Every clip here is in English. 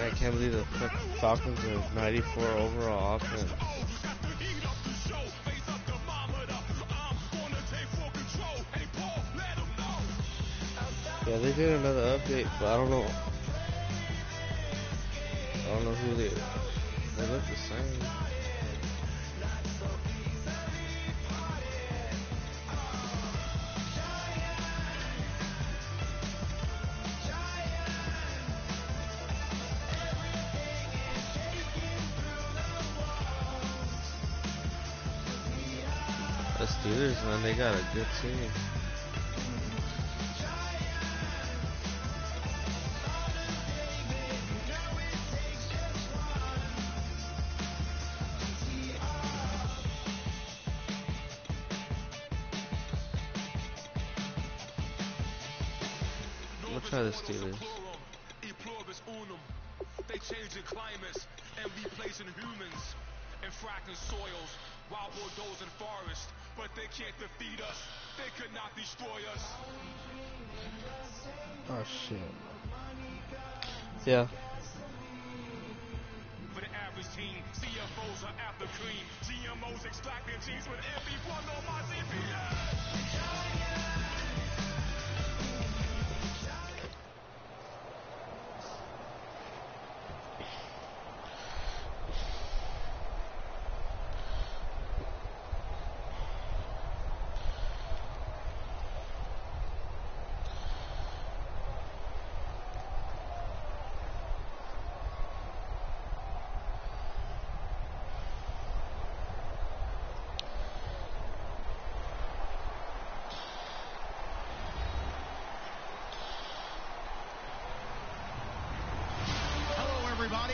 I can't believe the Falcons are 94 overall offense. Yeah, they did another update, but I don't know. I don't know who they. They look the same. The Steelers, man, they got a good team. We'll try the Steelers. They changing climates and replacing humans in fracking soils, wild bulldoze and forest, but they can't defeat us. They could not destroy us. Oh shit. Yeah. For the average team, CFOs are after cream. GMOs extract their genes with everyone on my CPS.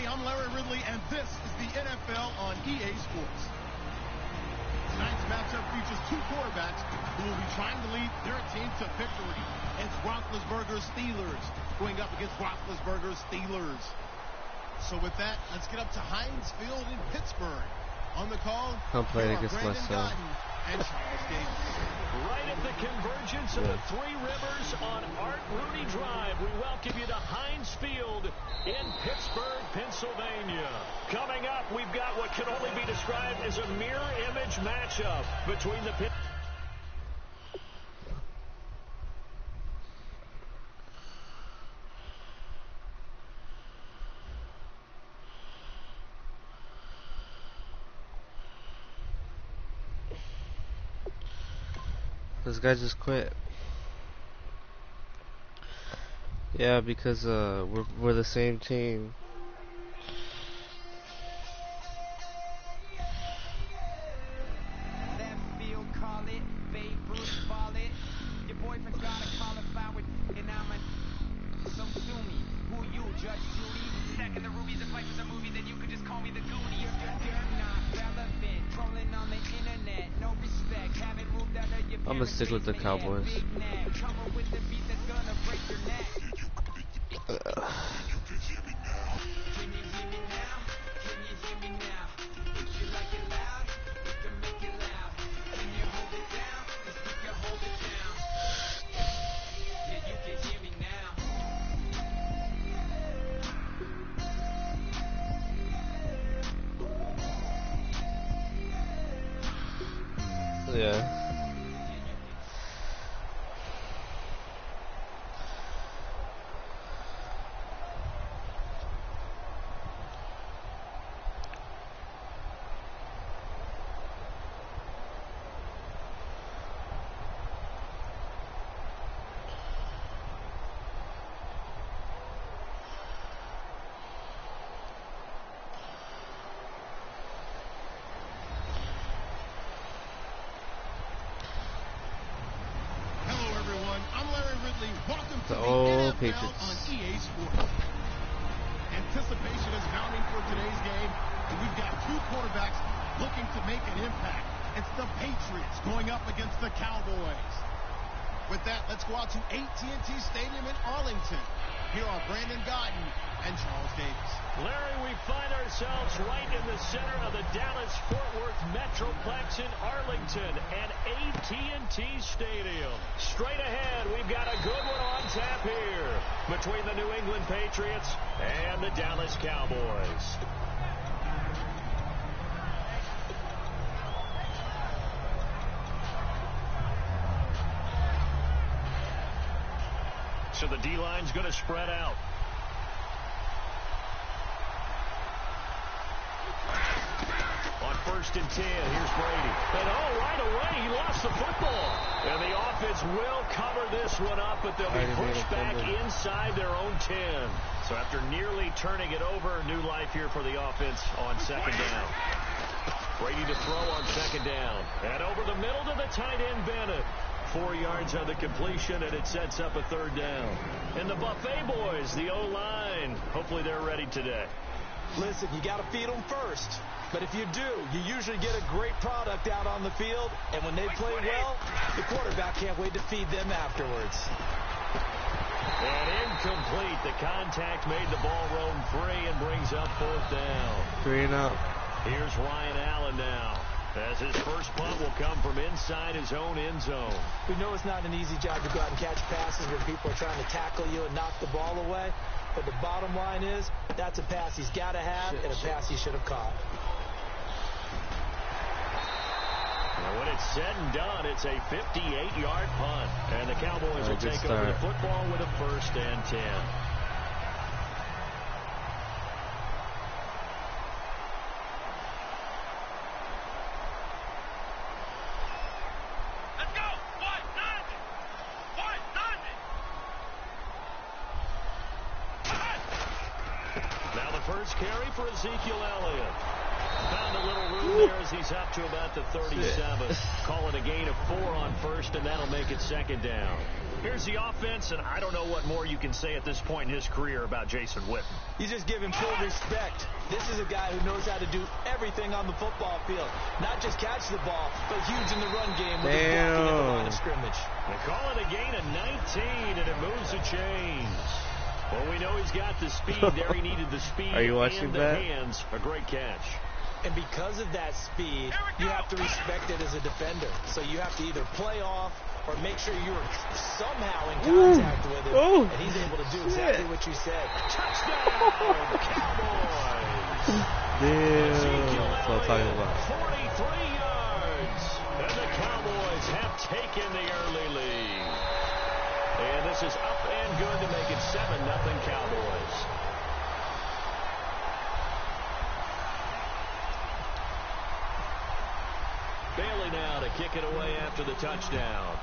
I'm Larry Ridley, and this is the NFL on EA Sports. Tonight's matchup features two quarterbacks who will be trying to lead their team to victory. It's Roethlisberger's Steelers going up against Roethlisberger's Steelers. So with that, let's get up to Heinz Field in Pittsburgh. On the call, I'm playing against myself. And Charles Davis. Right at the convergence of the Three Rivers on Art Rooney Drive, we welcome you to Heinz Field in Pittsburgh, Pennsylvania. Coming up, we've got what can only be described as a mirror image matchup between the This guy just quit. Yeah, because we're the same team. Left field, call it. Babe Bruce, ball it. Your boyfriend's got a cauliflower, and I'm a so sue me. Who you, Judge Judy? Stacking the rubies if life was a movie, then you could just call me the Goonie. You're not relevant. Trolling on the internet, no respect. Haven't moved out of your I'm gonna stick with the Cowboys. Yeah. Welcome the to old the NFL Patriots on EA Sports. Anticipation is mounting for today's game, and we've got two quarterbacks looking to make an impact. It's the Patriots going up against the Cowboys. With that, let's go out to AT&T Stadium in Arlington. Here are Brandon Gaudin and Charles Davis. Larry, we find ourselves right in the center of the Dallas-Fort Worth Metroplex in Arlington at AT&T Stadium. Straight ahead, we've got a good one on tap here between the New England Patriots and the Dallas Cowboys. So the D-line's going to spread out. On 1st and 10, here's Brady. And right away, he lost the football. And the offense will cover this one up, but they'll be pushed back inside their own 10. So after nearly turning it over, new life here for the offense on 2nd down. Brady to throw on 2nd down. And over the middle to the tight end, Bennett. 4 yards on the completion, and it sets up a 3rd down. And the Buffet boys, the O-line, hopefully they're ready today. Listen, you got to feed them first. But if you do, you usually get a great product out on the field. And when they play well, the quarterback can't wait to feed them afterwards. And incomplete. The contact made the ball roam free and brings up 4th down. 3 and out. Here's Ryan Allen now, as his first punt will come from inside his own end zone. We know it's not an easy job to go out and catch passes when people are trying to tackle you and knock the ball away. But the bottom line is, that's a pass he's got to have and a pass he should have caught. And when it's said and done, it's a 58-yard punt. And the Cowboys will take over the football with a 1st and 10. First carry for Ezekiel Elliott. Found a little room there as he's up to about the 37. Call it a gain of 4 on 1st, and that'll make it 2nd down. Here's the offense, and I don't know what more you can say at this point in his career about Jason Witten. You just give him full respect. This is a guy who knows how to do everything on the football field. Not just catch the ball, but huge in the run game with his blocking at the line of scrimmage. They call it a gain of 19, and it moves the chains. Well, we know he's got the speed there. He needed the speed. Are you watching and the that? hands. A great catch. And because of that speed, you have to respect it as a defender. So you have to either play off or make sure you're somehow in contact with him. And he's able to do exactly what you said. Touchdown, Cowboys! Damn, that's what I'm talking about. 43 yards. And the Cowboys have taken the early lead. And this is up and good to make it 7-0 Cowboys. Bailey now to kick it away after the touchdown.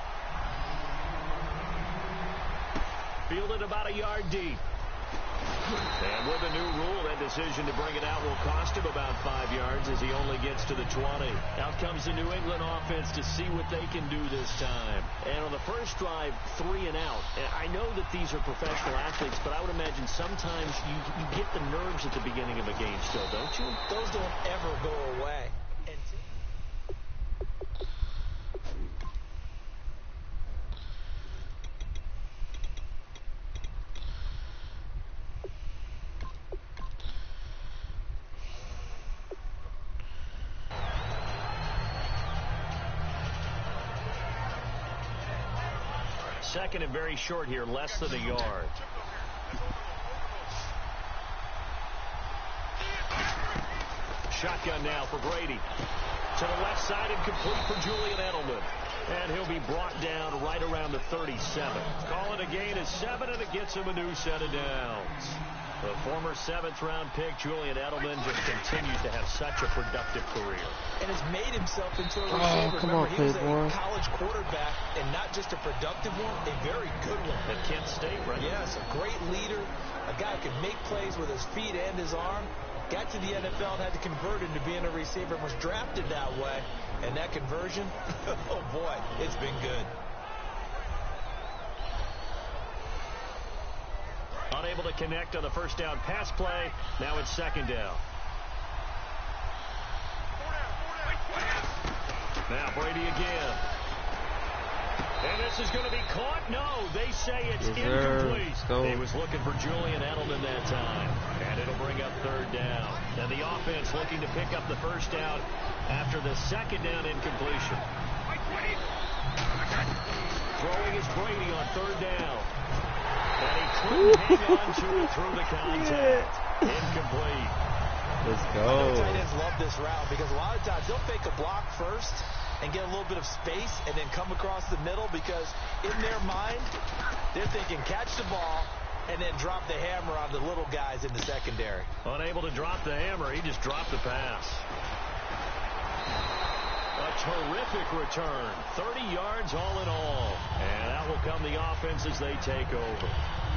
Fielded about a yard deep. And with a new rule, that decision to bring it out will cost him about 5 yards as he only gets to the 20. Out comes the New England offense to see what they can do this time. And on the first drive, 3 and out. And I know that these are professional athletes, but I would imagine sometimes you get the nerves at the beginning of a game still, don't you? Those don't ever go away. Second and very short here, less than a yard. Shotgun now for Brady. To the left side and complete for Julian Edelman. And he'll be brought down right around the 37. Call it a gain of 7, and it gets him a new set of downs. The former 7th-round pick, Julian Edelman, just continues to have such a productive career. And has made himself into a receiver. Come Remember, on, he was Playboy. a college quarterback, and not just a productive one, a very good one. At Kent State, right? Yes, a great leader, a guy who can make plays with his feet and his arm. Got to the NFL and had to convert into being a receiver and was drafted that way. And that conversion, oh boy, it's been good. Unable to connect on the first down pass play. Now it's 2nd down. Now Brady again. And this is going to be caught. No, they say it's incomplete. go. He was looking for Julian Edelman that time. And it'll bring up third down. And the offense looking to pick up the first down after the second down incompletion. Throwing is Brady on third down. And he couldn't hang on to it through the contact. Incomplete. Let's I go. know tight ends love this route because a lot of times they'll fake a block first and get a little bit of space and then come across the middle because in their mind, they're thinking catch the ball and then drop the hammer on the little guys in the secondary. Unable to drop the hammer, he just dropped the pass. A terrific return. 30 yards all in all. And that will come the offense as they take over.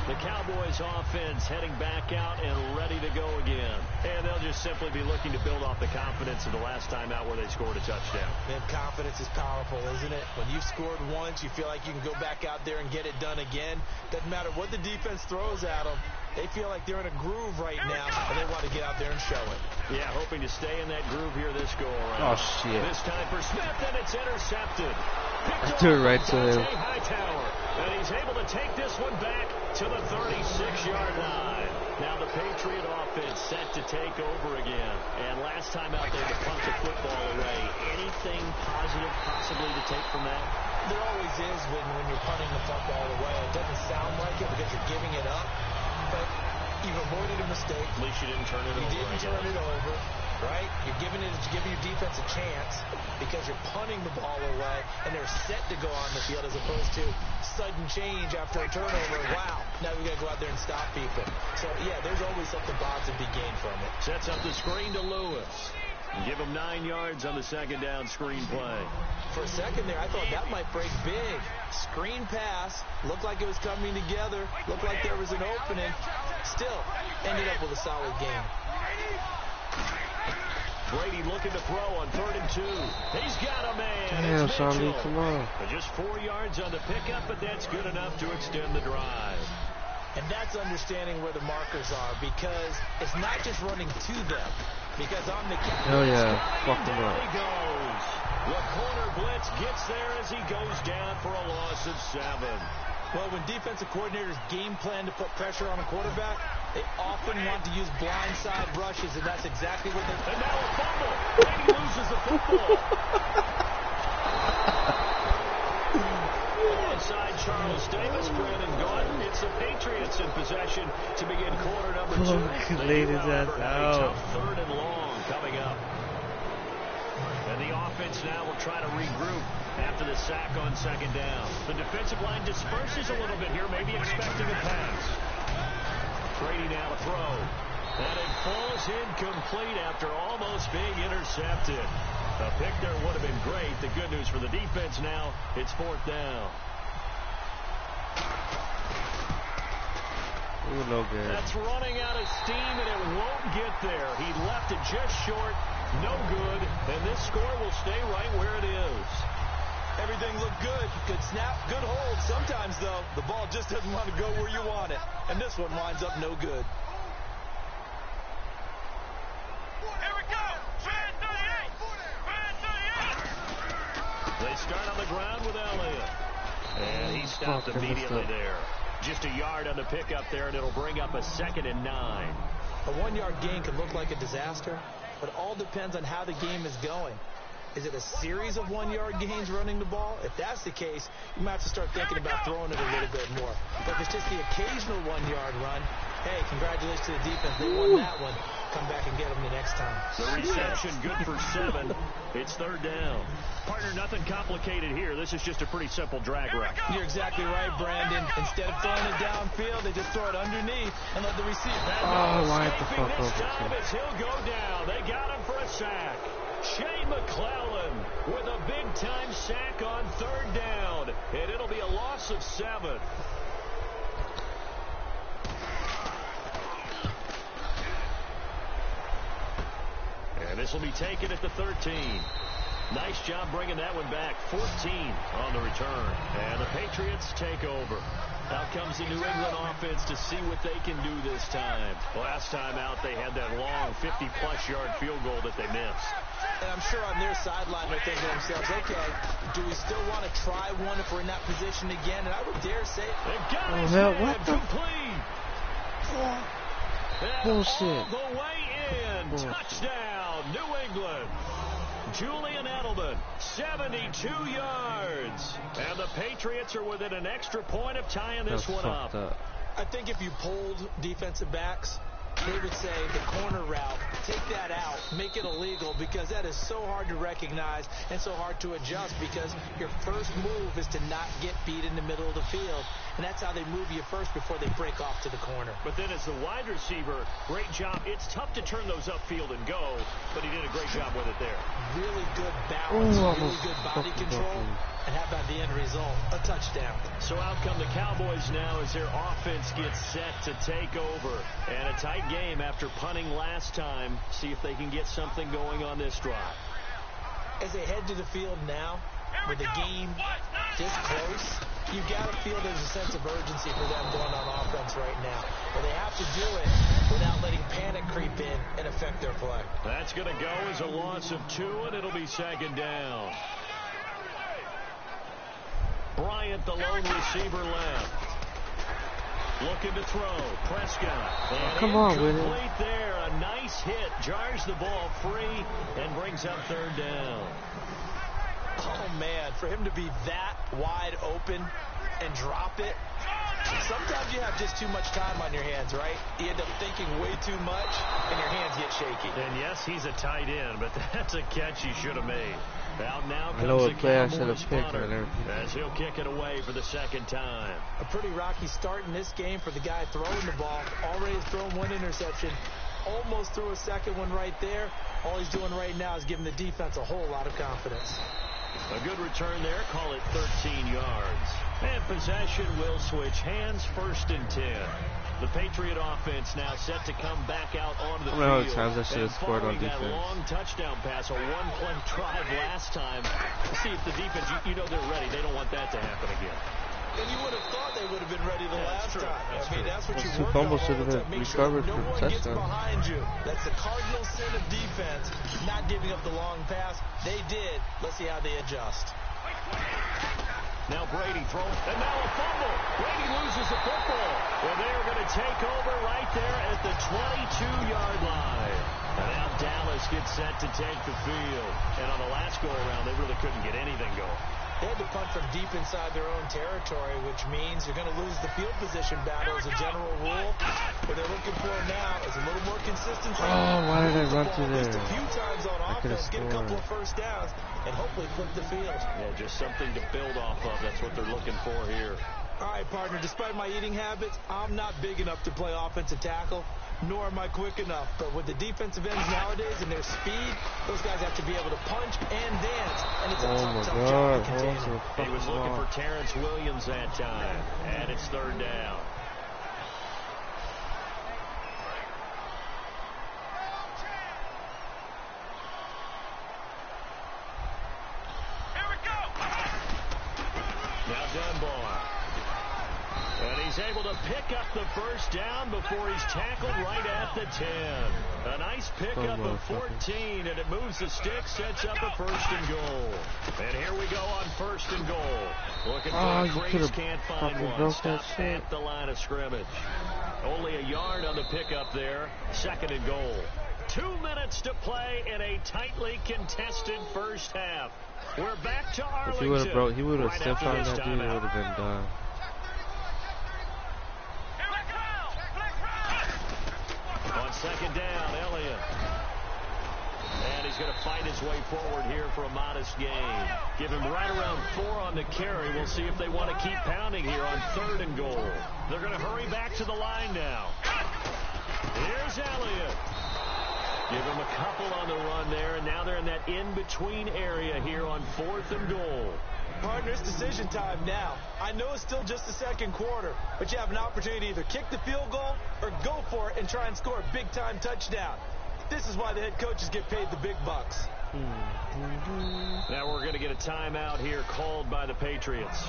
The Cowboys offense heading back out and ready to go again. And they'll just simply be looking to build off the confidence of the last time out where they scored a touchdown. Man, confidence is powerful, isn't it? When you've scored once, you feel like you can go back out there and get it done again. Doesn't matter what the defense throws at them. They feel like they're in a groove right now, and they want to get out there and show it. Yeah, hoping to stay in that groove here this go-around. Oh, shit. This time for Smith, and it's intercepted. I threw it right to him. Hightower, and he's able to take this one back to the 36-yard line. Now the Patriot offense set to take over again. And last time out there to punt the football away. Anything positive possibly to take from that? There always is when you're punting the football away. It doesn't sound like it because you're giving it up, but you've avoided a mistake. At least you didn't turn it over. You didn't turn it over, right? You're giving your defense a chance because you're punting the ball away, and they're set to go on the field as opposed to sudden change after a turnover. Wow, now we got to go out there and stop people. So, yeah, there's always something positive to be gained from it. Sets up the screen to Lewis. Give him 9 yards on the second down screen play. For a second there, I thought that might break big. Screen pass. Looked like it was coming together. Looked like there was an opening. Still, ended up with a solid game. Brady looking to throw on 3rd and 2. He's got a man. Damn, It's Sonny, Mitchell. come on. Just 4 yards on the pickup, but that's good enough to extend the drive. And that's understanding where the markers are because it's not just running to them. Because on the kick. Oh, yeah. Fuck them Down up. he goes. The corner blitz gets there as he goes down for a loss of 7. Well, when defensive coordinators game plan to put pressure on a quarterback, they often want to use blindside rushes, and that's exactly what they're... And now a fumble. Brady loses the football. Alongside Charles Davis, Brandon Gordon. It's the Patriots in possession to begin quarter number 2. Fuck, laid his ass A out. tough 3rd and long coming up. And the offense now will try to regroup after the sack on second down. The defensive line disperses a little bit here, maybe expecting a pass. Brady now to throw. And it falls incomplete after almost being intercepted. A pick there would have been great. The good news for the defense now, it's 4th down. Ooh, no good. That's running out of steam, and it won't get there. He left it just short. No good. And this score will stay right where it is. Everything looked good. Good snap, good hold. Sometimes, though, the ball just doesn't want to go where you want it. And this one winds up no good. Here we go. Fan 38. Fan 38. They start on the ground with Elliott. And he stopped Fuck, immediately I messed up. there. Just a yard on the pickup there, and it'll bring up a 2nd and 9. A 1-yard gain can look like a disaster, but it all depends on how the game is going. Is it a series of 1-yard gains running the ball? If that's the case, you might have to start thinking about throwing it a little bit more. But if it's just the occasional 1-yard run, hey, congratulations to the defense. They won that one. Come back and get them the next time. The reception good for 7. It's 3rd down. Partner, nothing complicated here. This is just a pretty simple drag route. You're exactly right, Brandon. Instead of throwing it downfield, they just throw it underneath and let the receiver. Oh, line the fuck This over. time as he'll go down. They got him for a sack. Shea McClellan with a big-time sack on 3rd down. And it'll be a loss of 7. And this will be taken at the 13. Nice job bringing that one back. 14 on the return. And the Patriots take over. Out comes the New England offense to see what they can do this time. Last time out, they had that long 50-plus yard field goal that they missed. And I'm sure on their sideline they're thinking to themselves, okay, do we still want to try one if we're in that position again? And I would dare say, They got Oh, his hell, man what the- complete. Bullshit. The way in. Bullshit. Touchdown, New England. Julian Edelman, 72 yards. And the Patriots are within an extra point of tying this one up. I think if you polled defensive backs, they would say the corner route, take that out, make it illegal, because that is so hard to recognize and so hard to adjust, because your first move is to not get beat in the middle of the field, and that's how they move you first before they break off to the corner. But then as the wide receiver, great job. It's tough to turn those upfield and go, but he did a great job with it there. Really good balance, really good body control. And how about the end result? A touchdown. So out come the Cowboys now as their offense gets set to take over. And a tight game after punting last time. See if they can get something going on this drive. As they head to the field now, with the game this close, you've got to feel there's a sense of urgency for them going on offense right now. But they have to do it without letting panic creep in and affect their play. That's going to go as a loss of 2, and it'll be second down. Bryant, the lone receiver left. Looking to throw. Prescott. And come on with it. There. A nice hit. Jars the ball free and brings up third down. Oh, man. For him to be that wide open and drop it. Sometimes you have just too much time on your hands, right? You end up thinking way too much, and your hands get shaky. And yes, he's a tight end, but that's a catch he should have made. Out now I know comes what the play I Cowboys should have picked. punter, as he'll kick it away for the second time. A pretty rocky start in this game for the guy throwing the ball. Already has thrown one interception. Almost threw a second one right there. All he's doing right now is giving the defense a whole lot of confidence. A good return there. Call it 13 yards. And possession will switch hands, 1st and 10. The Patriot offense now set to come back out onto the field. How many times I should have scored on defense. That long touchdown pass, a one-play drive last time. See if the defense, you know they're ready. They don't want that to happen again. And you would have thought they would have been ready the last time. That's what you Two work fumbles on should have all the time. been Make sure recovered no for one gets touchdown. behind you. That's the cardinal sin of defense, not giving up the long pass. They did. Let's see how they adjust. Now Brady throws, and now a fumble. Brady loses the football. And they're going to take over right there at the 22-yard line. And now Dallas gets set to take the field. And on the last go-around, they really couldn't get anything going. They had to punt from deep inside their own territory, which means you're going to lose the field position battle as a general rule. What they're looking for now is a little more consistency. Oh, why did I run through there? Just a few times on offense, get a couple of first downs, and hopefully flip the field. Yeah, just something to build off of. That's what they're looking for here. All right, partner, despite my eating habits, I'm not big enough to play offensive tackle, nor am I quick enough. But with the defensive ends nowadays and their speed, those guys have to be able to punch and dance, and it's a tough job to contain them. He was looking for Terrence Williams that time, and it's third down. Now Dunbar. And he's able to pick up the first down before he's tackled right at the 10. A nice pickup of 14, and it moves the stick, sets up a 1st and goal. And here we go on 1st and goal. Looking for a crease, can't find one. Stop at the line of scrimmage. Only a yard on the pickup there. 2nd and goal. 2 minutes to play in a tightly contested first half. We're back to Arlington. If he would have stepped on that dude, it would have been done. On 2nd down, Elliott. And he's going to fight his way forward here for a modest gain. Give him right around 4 on the carry. We'll see if they want to keep pounding here on 3rd and goal. They're going to hurry back to the line now. Here's Elliott. Give him a couple on the run there, and now they're in that in-between area here on 4th and goal. Partner, it's decision time now. I know it's still just the 2nd quarter, but you have an opportunity to either kick the field goal or go for it and try and score a big-time touchdown. This is why the head coaches get paid the big bucks. Now we're going to get a timeout here called by the Patriots.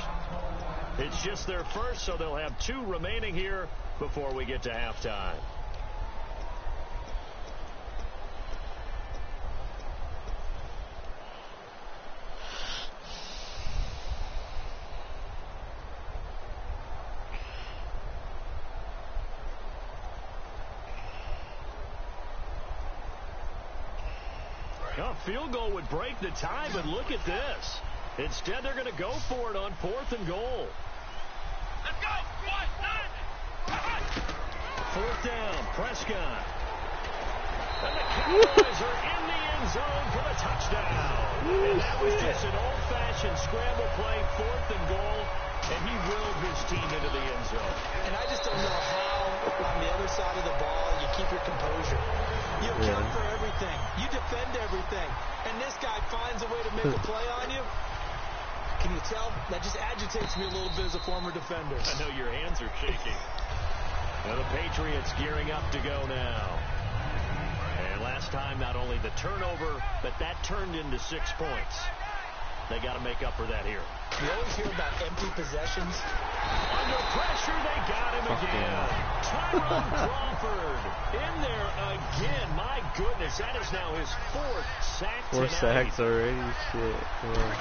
It's just their first, so they'll have 2 remaining here before we get to halftime. A field goal would break the tie, but look at this. Instead, they're going to go for it on 4th and goal. Let's go! 4th down, Prescott. And the Cowboys are in the end zone for the touchdown. And that was just an old-fashioned scramble play, 4th and goal, and he willed his team into the end zone. And I just don't know how, on the other side of the ball, you keep your composure. You account for everything. You defend everything. And this guy finds a way to make a play on you. Can you tell? That just agitates me a little bit as a former defender. I know your hands are shaking. Now the Patriots gearing up to go now. And last time, not only the turnover, but that turned into 6 points. They got to make up for that here. You always hear about empty possessions. Under pressure, they got him again. Tyrone Crawford in there again. My goodness, that is now his 4th sack tonight. 4 sacks already. Shit. Come on.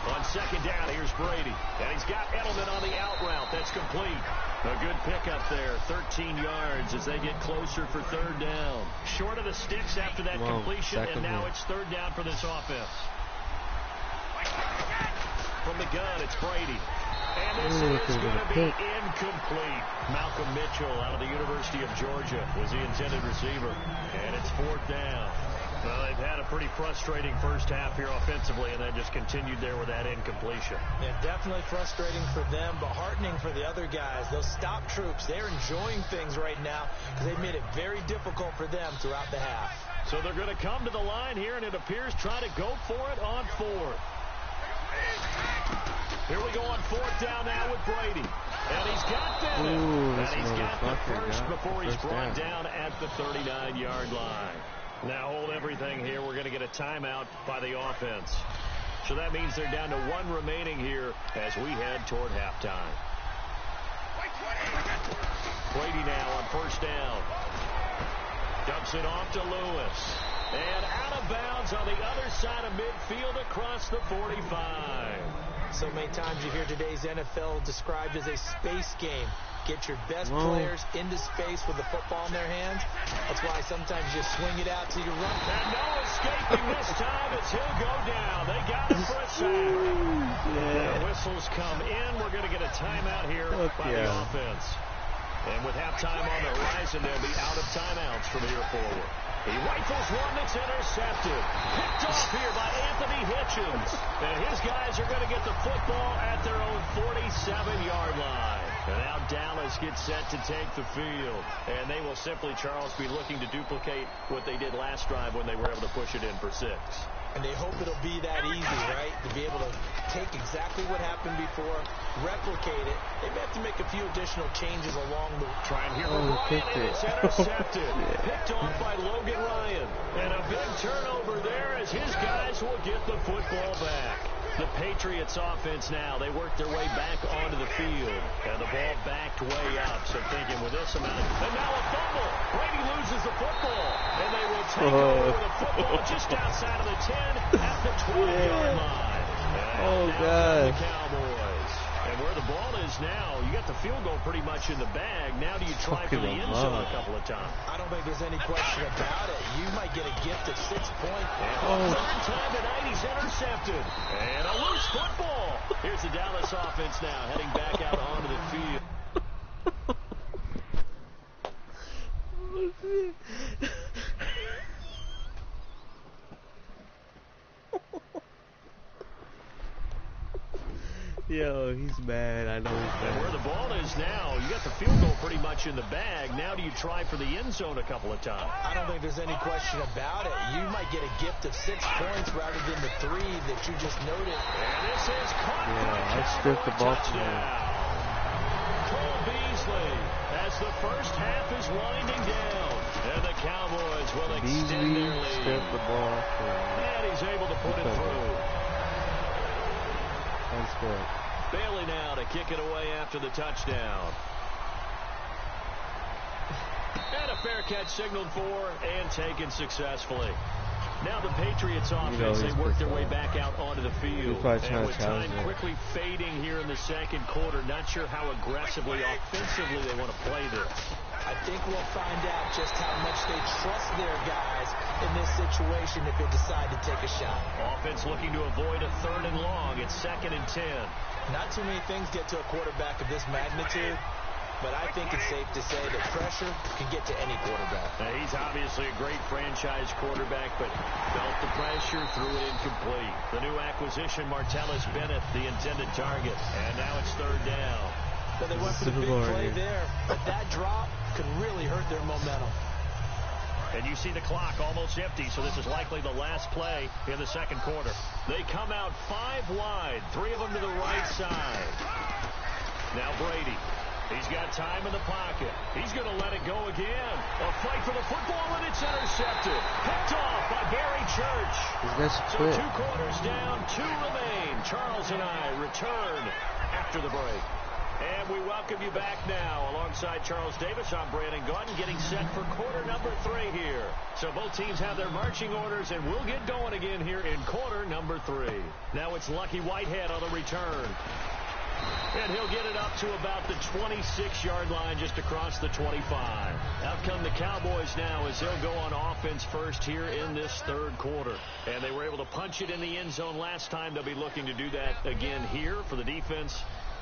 On 2nd down, here's Brady. And he's got Edelman on the out route. That's complete. A good pickup there. 13 yards as they get closer for 3rd down. Short of the sticks after that completion, and now it's 3rd down for this offense. From the gun, it's Brady. And this is going to be incomplete. Malcolm Mitchell out of the University of Georgia was the intended receiver. And it's 4th down. Well, they've had a pretty frustrating first half here offensively, and then just continued there with that incompletion. Yeah, definitely frustrating for them, but heartening for the other guys. Those stop troops, they're enjoying things right now because they've made it very difficult for them throughout the half. So they're going to come to the line here, and it appears try to go for it on 4th. Here we go on 4th down now with Brady. And he's got that. And he's got the first before he's brought down at the 39-yard line. Now hold everything here. We're going to get a timeout by the offense. So that means they're down to 1 remaining here as we head toward halftime. Brady now on 1st down. Dumps it off to Lewis. And out of bounds on the other side of midfield across the 45. So many times you hear today's NFL described as a space game. Get your best players into space with the football in their hands. That's why sometimes you swing it out till you run. And no escaping this time as he'll go down. They got him for a sack. The whistles come in. We're going to get a timeout here by the offense. And with halftime on the horizon, they'll be out of timeouts from here forward. He rifles one that's intercepted. Picked off here by Anthony Hitchens. And his guys are going to get the football at their own 47-yard line. And now Dallas gets set to take the field. And they will simply, Charles, be looking to duplicate what they did last drive when they were able to push it in for 6. And they hope it'll be that easy, right? To be able to take exactly what happened before, replicate it. They may have to make a few additional changes along the way. Trying here for Ryan, and it's intercepted. Picked off by Logan Ryan. And a big turnover there as his guys will get the football back. The Patriots offense now, they work their way back onto the field. And the ball backed way up. So thinking with this amount of... And now a fumble. Brady loses the football. And they will take over with a football just outside of the 10 at the 12-yard line. And the Cowboys. And where the ball is now, you got the field goal pretty much in the bag. Now do you try for the end zone a couple of times? I don't think there's any question about it. You might get a gift of 6 points. And third time tonight, he's intercepted. And a loose football. Here's the Dallas offense now, heading back out onto the field. Yo, he's mad. I know he's mad. And where the ball is now, you got the field goal pretty much in the bag. Now do you try for the end zone a couple of times? I don't think there's any question about it. You might get a gift of 6 points rather than the 3 that you just noted. And this is caught. Yeah, I stripped the ball from him. Cole Beasley as the first half is winding down. And the Cowboys will extend their lead. Stripped the ball from him. And he's able to put it through. That's good. Bailey now to kick it away after the touchdown. And a fair catch signaled for and taken successfully. Now the Patriots offense, they work their way back out onto the field. And with time quickly fading here in the second quarter, not sure how aggressively, offensively they want to play this. I I think we'll find out just how much they trust their guys in this situation if they decide to take a shot. Offense looking to avoid a 3rd and long. It's 2nd and 10. Not too many things get to a quarterback of this magnitude, but I think it's safe to say that pressure can get to any quarterback. Now, he's obviously a great franchise quarterback, but felt the pressure, threw it incomplete. The new acquisition, Martellus Bennett, the intended target. And now it's 3rd down. So they went for the big play there, but that drop could really hurt their momentum. And you see the clock almost empty, so this is likely the last play in the 2nd quarter. They come out 5 wide, 3 of them to the right side. Now Brady. He's got time in the pocket. He's going to let it go again. A fight for the football, and it's intercepted. Picked off by Barry Church. So 2 quarters down, 2 remain. Charles and I return after the break. And we welcome you back now. Alongside Charles Davis, I'm Brandon Gaudin, getting set for quarter number 3 here. So both teams have their marching orders, and we'll get going again here in quarter number 3. Now it's Lucky Whitehead on the return. And he'll get it up to about the 26-yard line, just across the 25. Out come the Cowboys now as they'll go on offense first here in this 3rd quarter. And they were able to punch it in the end zone last time. They'll be looking to do that again here for the defense.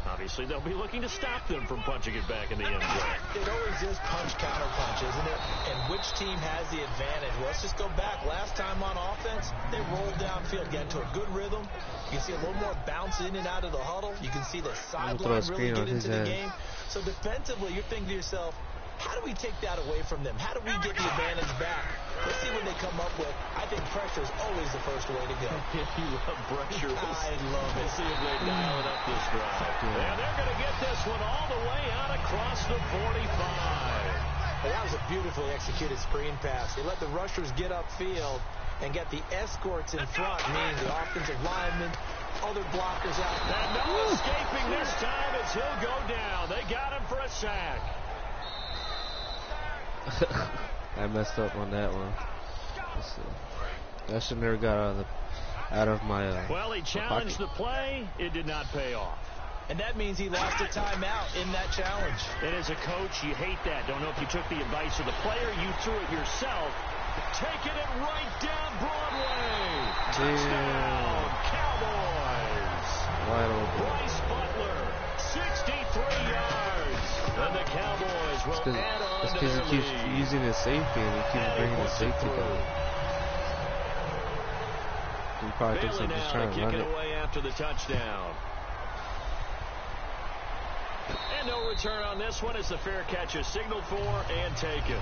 Obviously, they'll be looking to stop them from punching it back in the end zone. It always is punch-counter-punch, isn't it? And which team has the advantage? Well, let's just go back. Last time on offense, they rolled downfield, got into a good rhythm. You can see a little more bounce in and out of the huddle. You can see the sideline really get into the game. So defensively, you're thinking to yourself, how do we take that away from them? How do we get the advantage back? Let's see what they come up with. I think pressure is always the first way to go. You love pressure. I love it. We'll see if they dial it up this drive. And they're going to get this one all the way out across the 45. But that was a beautifully executed screen pass. They let the rushers get upfield and get the escorts in front, meaning the offensive linemen, other blockers out. And no escaping this time as he'll go down. They got him for a sack. I messed up on that one. I should never got out of my well, he challenged the play. It did not pay off. And that means he lost a timeout in that challenge. And as a coach, you hate that. Don't know if you took the advice of the player. You threw it yourself. Taking it right down Broadway. Touchdown, Cowboys. Wide open. Bryce Butler, 63 yards. And the Cowboys will add on to because their he keeps lead. using his safety and he keeps bringing the safety down. He probably thinks I'm just trying to run it away after the touchdown. And no return on this one as the fair catch is signaled for and taken.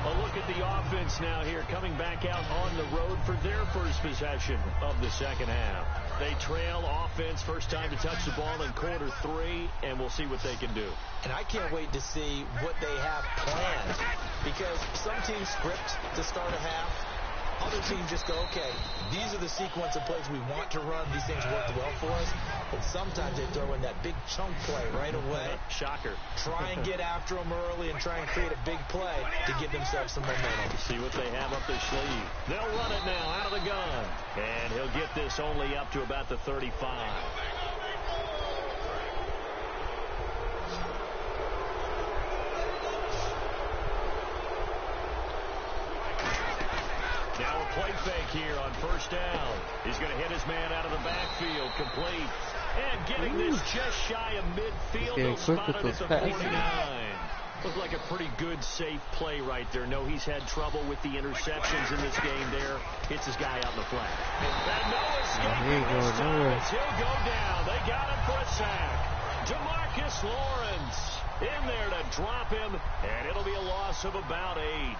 A look at the offense now here, coming back out on the road for their first possession of the 2nd half. They trail offense, first time to touch the ball in quarter 3, and we'll see what they can do. And I can't wait to see what they have planned, because some teams script to start a half. Other teams just go, okay, these are the sequence of plays we want to run. These things worked well for us. But sometimes they throw in that big chunk play right away. Shocker. Try and get after them early and try and create a big play to give themselves some momentum. See what they have up their sleeve. They'll run it now out of the gun. And he'll get this only up to about the 35. Now a play fake here on first down. He's going to hit his man out of the backfield, complete. And getting this just shy of midfield. They'll spot it at the 49. Looked like a pretty good, safe play right there. No, he's had trouble with the interceptions in this game there. Hits his guy out in the flat. And no escaping this time as he'll go down. They got him for a sack. DeMarcus Lawrence in there to drop him. And it'll be a loss of about 8.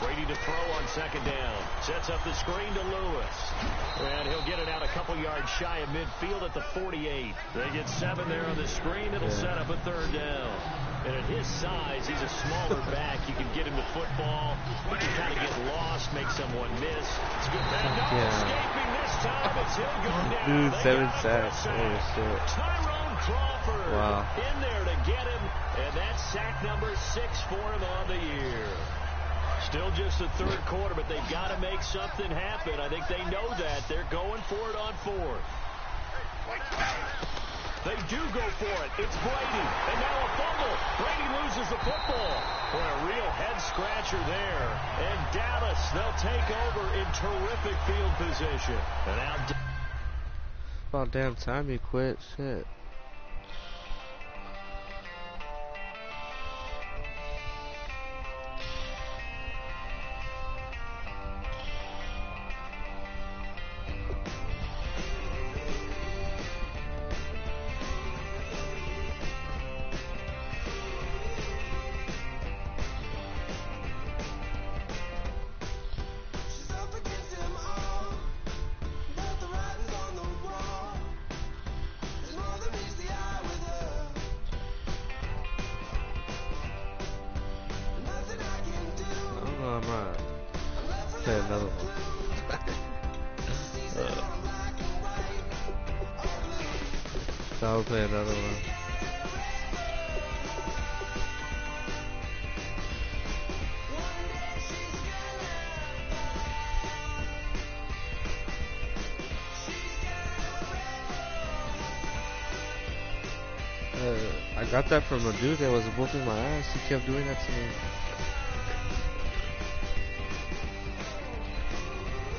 Brady to throw on 2nd down. Sets up the screen to Lewis. And he'll get it out a couple yards shy of midfield at the 48. They get 7 there on the screen. It'll set up a 3rd down. And at his size, he's a smaller back. You can get him to football. He can kind of get lost, make someone miss. It's good. And no escaping this time as he'll go down. Dude, 7 sacks. Holy shit. Tyrone Crawford in there to get him. And that's sack number 6 for him on the year. Still just the 3rd quarter, but they've got to make something happen. I think they know that. They're going for it on 4th. They do go for it. It's Brady. And now a fumble. Brady loses the football. What a real head-scratcher there. And Dallas, they'll take over in terrific field position. And now... About damn time you quit. Shit. Play another one. So I'll play another one. I got that from a dude that was whooping my ass. He kept doing that to me.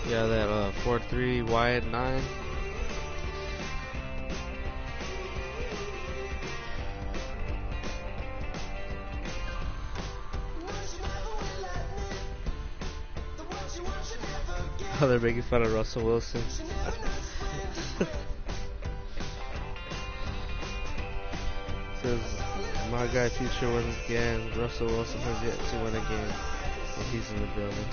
Yeah, that 4-3 wide 9. Oh, they're making fun of Russell Wilson. Says my guy Future wins again. Russell Wilson has yet to win a game when he's in the building.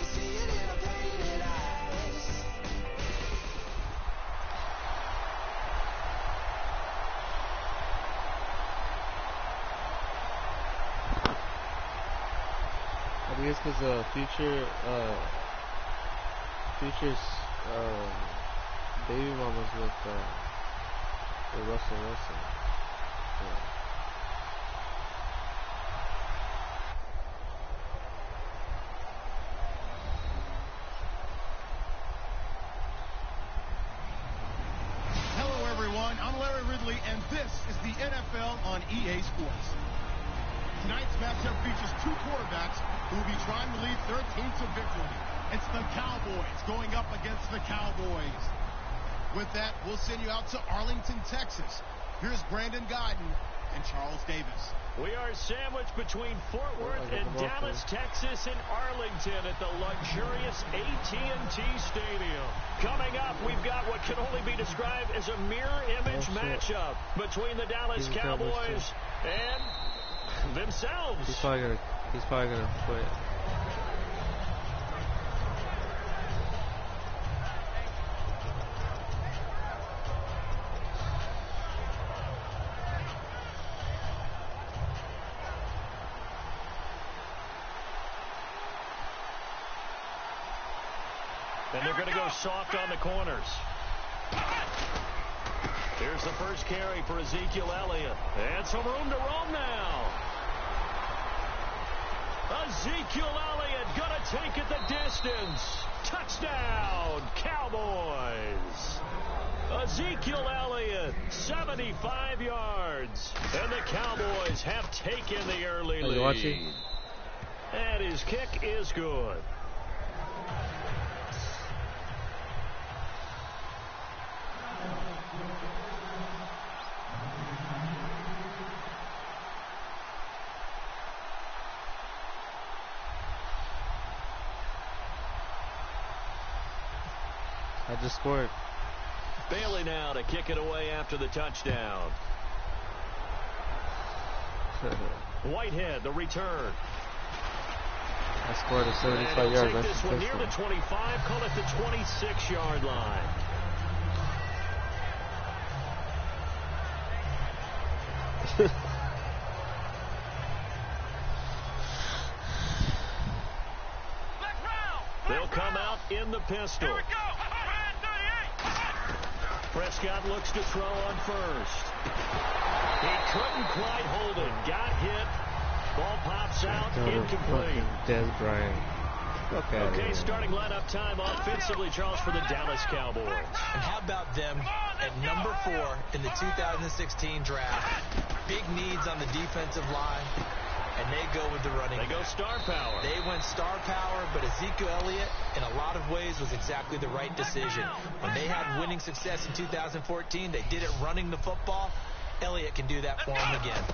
I think it's because Future's baby mama's with Russell Wilson. Yeah. Hello, everyone. I'm Larry Ridley, and this is the NFL on EA Sports. Tonight's matchup features two quarterbacks who will be trying to lead their team to victory. It's the Cowboys going up against the Cowboys. With that, we'll send you out to Arlington, Texas. Here's Brandon Guyton and Charles Davis. We are sandwiched between Fort Worth and Dallas, Texas, and Arlington at the luxurious AT&T Stadium. Coming up, we've got what can only be described as a mirror image matchup between the Dallas Cowboys and themselves. He's probably gonna quit. And they're going to go soft on the corners. Here's the first carry for Ezekiel Elliott. And some room to roam now. Ezekiel Elliott going to take it the distance. Touchdown, Cowboys. Ezekiel Elliott, 75 yards. And the Cowboys have taken the early lead. Are you watching? And his kick is good. I just scored. Bailey now to kick it away after the touchdown. Whitehead, the return. I scored a 75-yard run. This one near the 25, call it the 26-yard line. They'll come out in the pistol. Prescott looks to throw on first. He couldn't quite hold it. Got hit. Ball pops out. Incomplete. Des Bryant. Okay, starting lineup time offensively, Charles, for the Dallas Cowboys. And how about them at number 4 in the 2016 draft? Big needs on the defensive line, and they go with the running. They go star power. They went star power, but Ezekiel Elliott, in a lot of ways, was exactly the right decision. When they had winning success in 2014, they did it running the football. Elliott can do that for them again.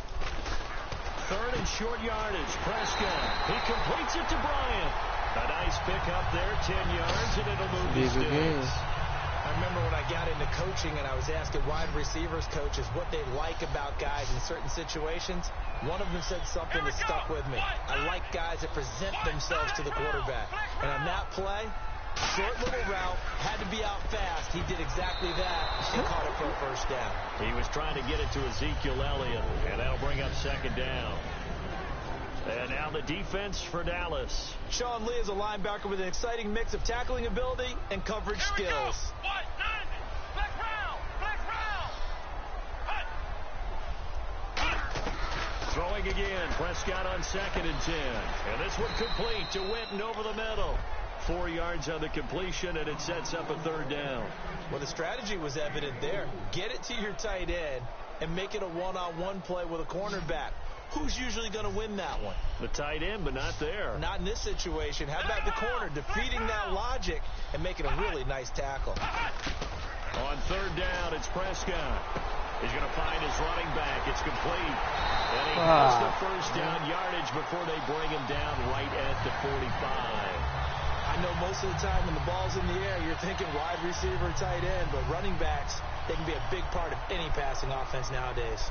3rd and short yardage. Prescott. He completes it to Bryant. A nice pickup there, 10 yards, and it'll move the sticks. I remember when I got into coaching and I was asking wide receivers coaches what they like about guys in certain situations. One of them said something that stuck with me. I like guys that present themselves to the quarterback. And on that play, short little route, had to be out fast. He did exactly that and caught it for a first down. He was trying to get it to Ezekiel Elliott, and that'll bring up 2nd down. And now the defense for Dallas. Sean Lee is a linebacker with an exciting mix of tackling ability and coverage skills. Throwing again. Prescott on 2nd and 10. And this one complete to Winton over the middle. 4 yards on the completion, and it sets up a 3rd down. Well, the strategy was evident there. Get it to your tight end and make it a one-on-one play with a cornerback. Who's usually going to win that one? The tight end, but not there. Not in this situation. How about the corner defeating that logic and making a really nice tackle? On 3rd down, it's Prescott. He's going to find his running back. It's complete. And he has the first down yardage before they bring him down right at the 45. I know most of the time when the ball's in the air, you're thinking wide receiver, tight end, but running backs, they can be a big part of any passing offense nowadays.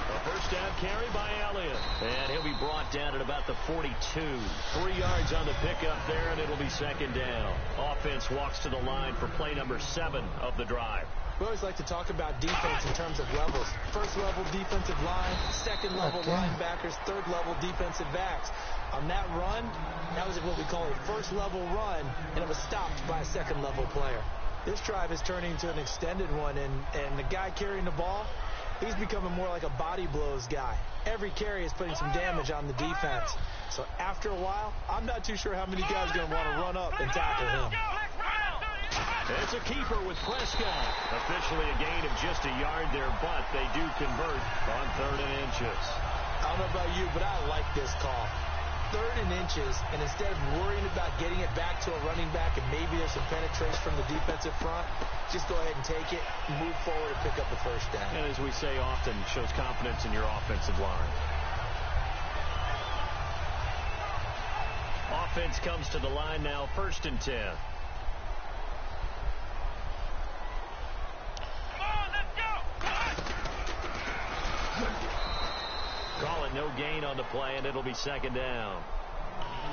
A first down carry by Elliott. And he'll be brought down at about the 42. 3 yards on the pickup there, and it'll be 2nd down. Offense walks to the line for play number 7 of the drive. We always like to talk about defense in terms of levels. 1st level defensive line, 2nd level linebackers, 3rd level defensive backs. On that run, that was what we call a 1st level run, and it was stopped by a 2nd level player. This drive is turning into an extended one, and the guy carrying the ball, he's becoming more like a body blows guy. Every carry is putting some damage on the defense. So after a while, I'm not too sure how many guys are going to want to run up and tackle him. It's a keeper with Prescott. Officially a gain of just a yard there, but they do convert on 3rd and inches. I don't know about you, but I like this call. 3rd and inches, and instead of worrying about getting it back to a running back and maybe there's some penetration from the defensive front, just go ahead and take it, move forward, and pick up the first down. And as we say often, shows confidence in your offensive line. Offense comes to the line now, 1st and 10. Call it no gain on the play, and it'll be 2nd down.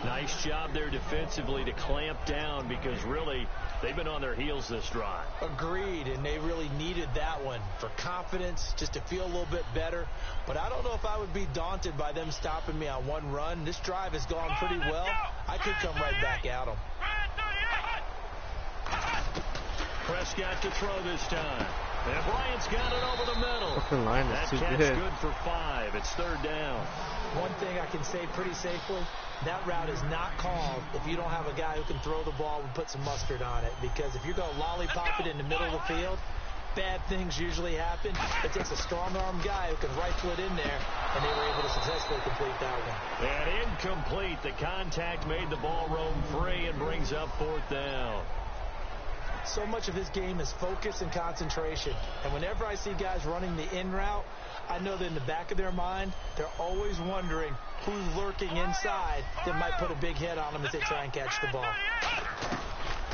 Nice job there defensively to clamp down because really they've been on their heels this drive. Agreed, and they really needed that one for confidence, just to feel a little bit better. But I don't know if I would be daunted by them stopping me on one run. This drive has gone pretty well. I could come right back at them. Prescott to throw this time. And Bryant's got it over the middle. That catch good for 5. It's 3rd down. One thing I can say pretty safely, that route is not called if you don't have a guy who can throw the ball and put some mustard on it. Because if you're going to lollipop it in the middle of the field, bad things usually happen. It takes a strong-arm guy who can rifle it in there, and they were able to successfully complete that one. And incomplete. The contact made the ball roam free and brings up 4th down. So much of this game is focus and concentration. And whenever I see guys running the in route, I know that in the back of their mind, they're always wondering who's lurking inside that might put a big hit on them as they try and catch the ball.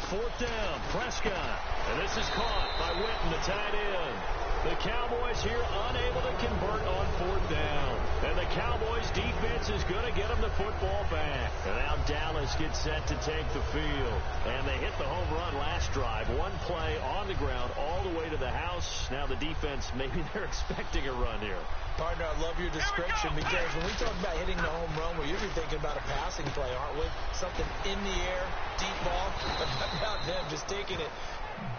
4th down, Prescott. And this is caught by Winton, the tight end. The Cowboys here unable to convert on 4th down. And the Cowboys defense is going to get them the football back. And now Dallas gets set to take the field. And they hit the home run last drive. One play on the ground all the way to the house. Now the defense, maybe they're expecting a run here. Partner, I love your description because when we talk about hitting the home run, we're usually thinking about a passing play, aren't we? Something in the air, deep ball. But about them just taking it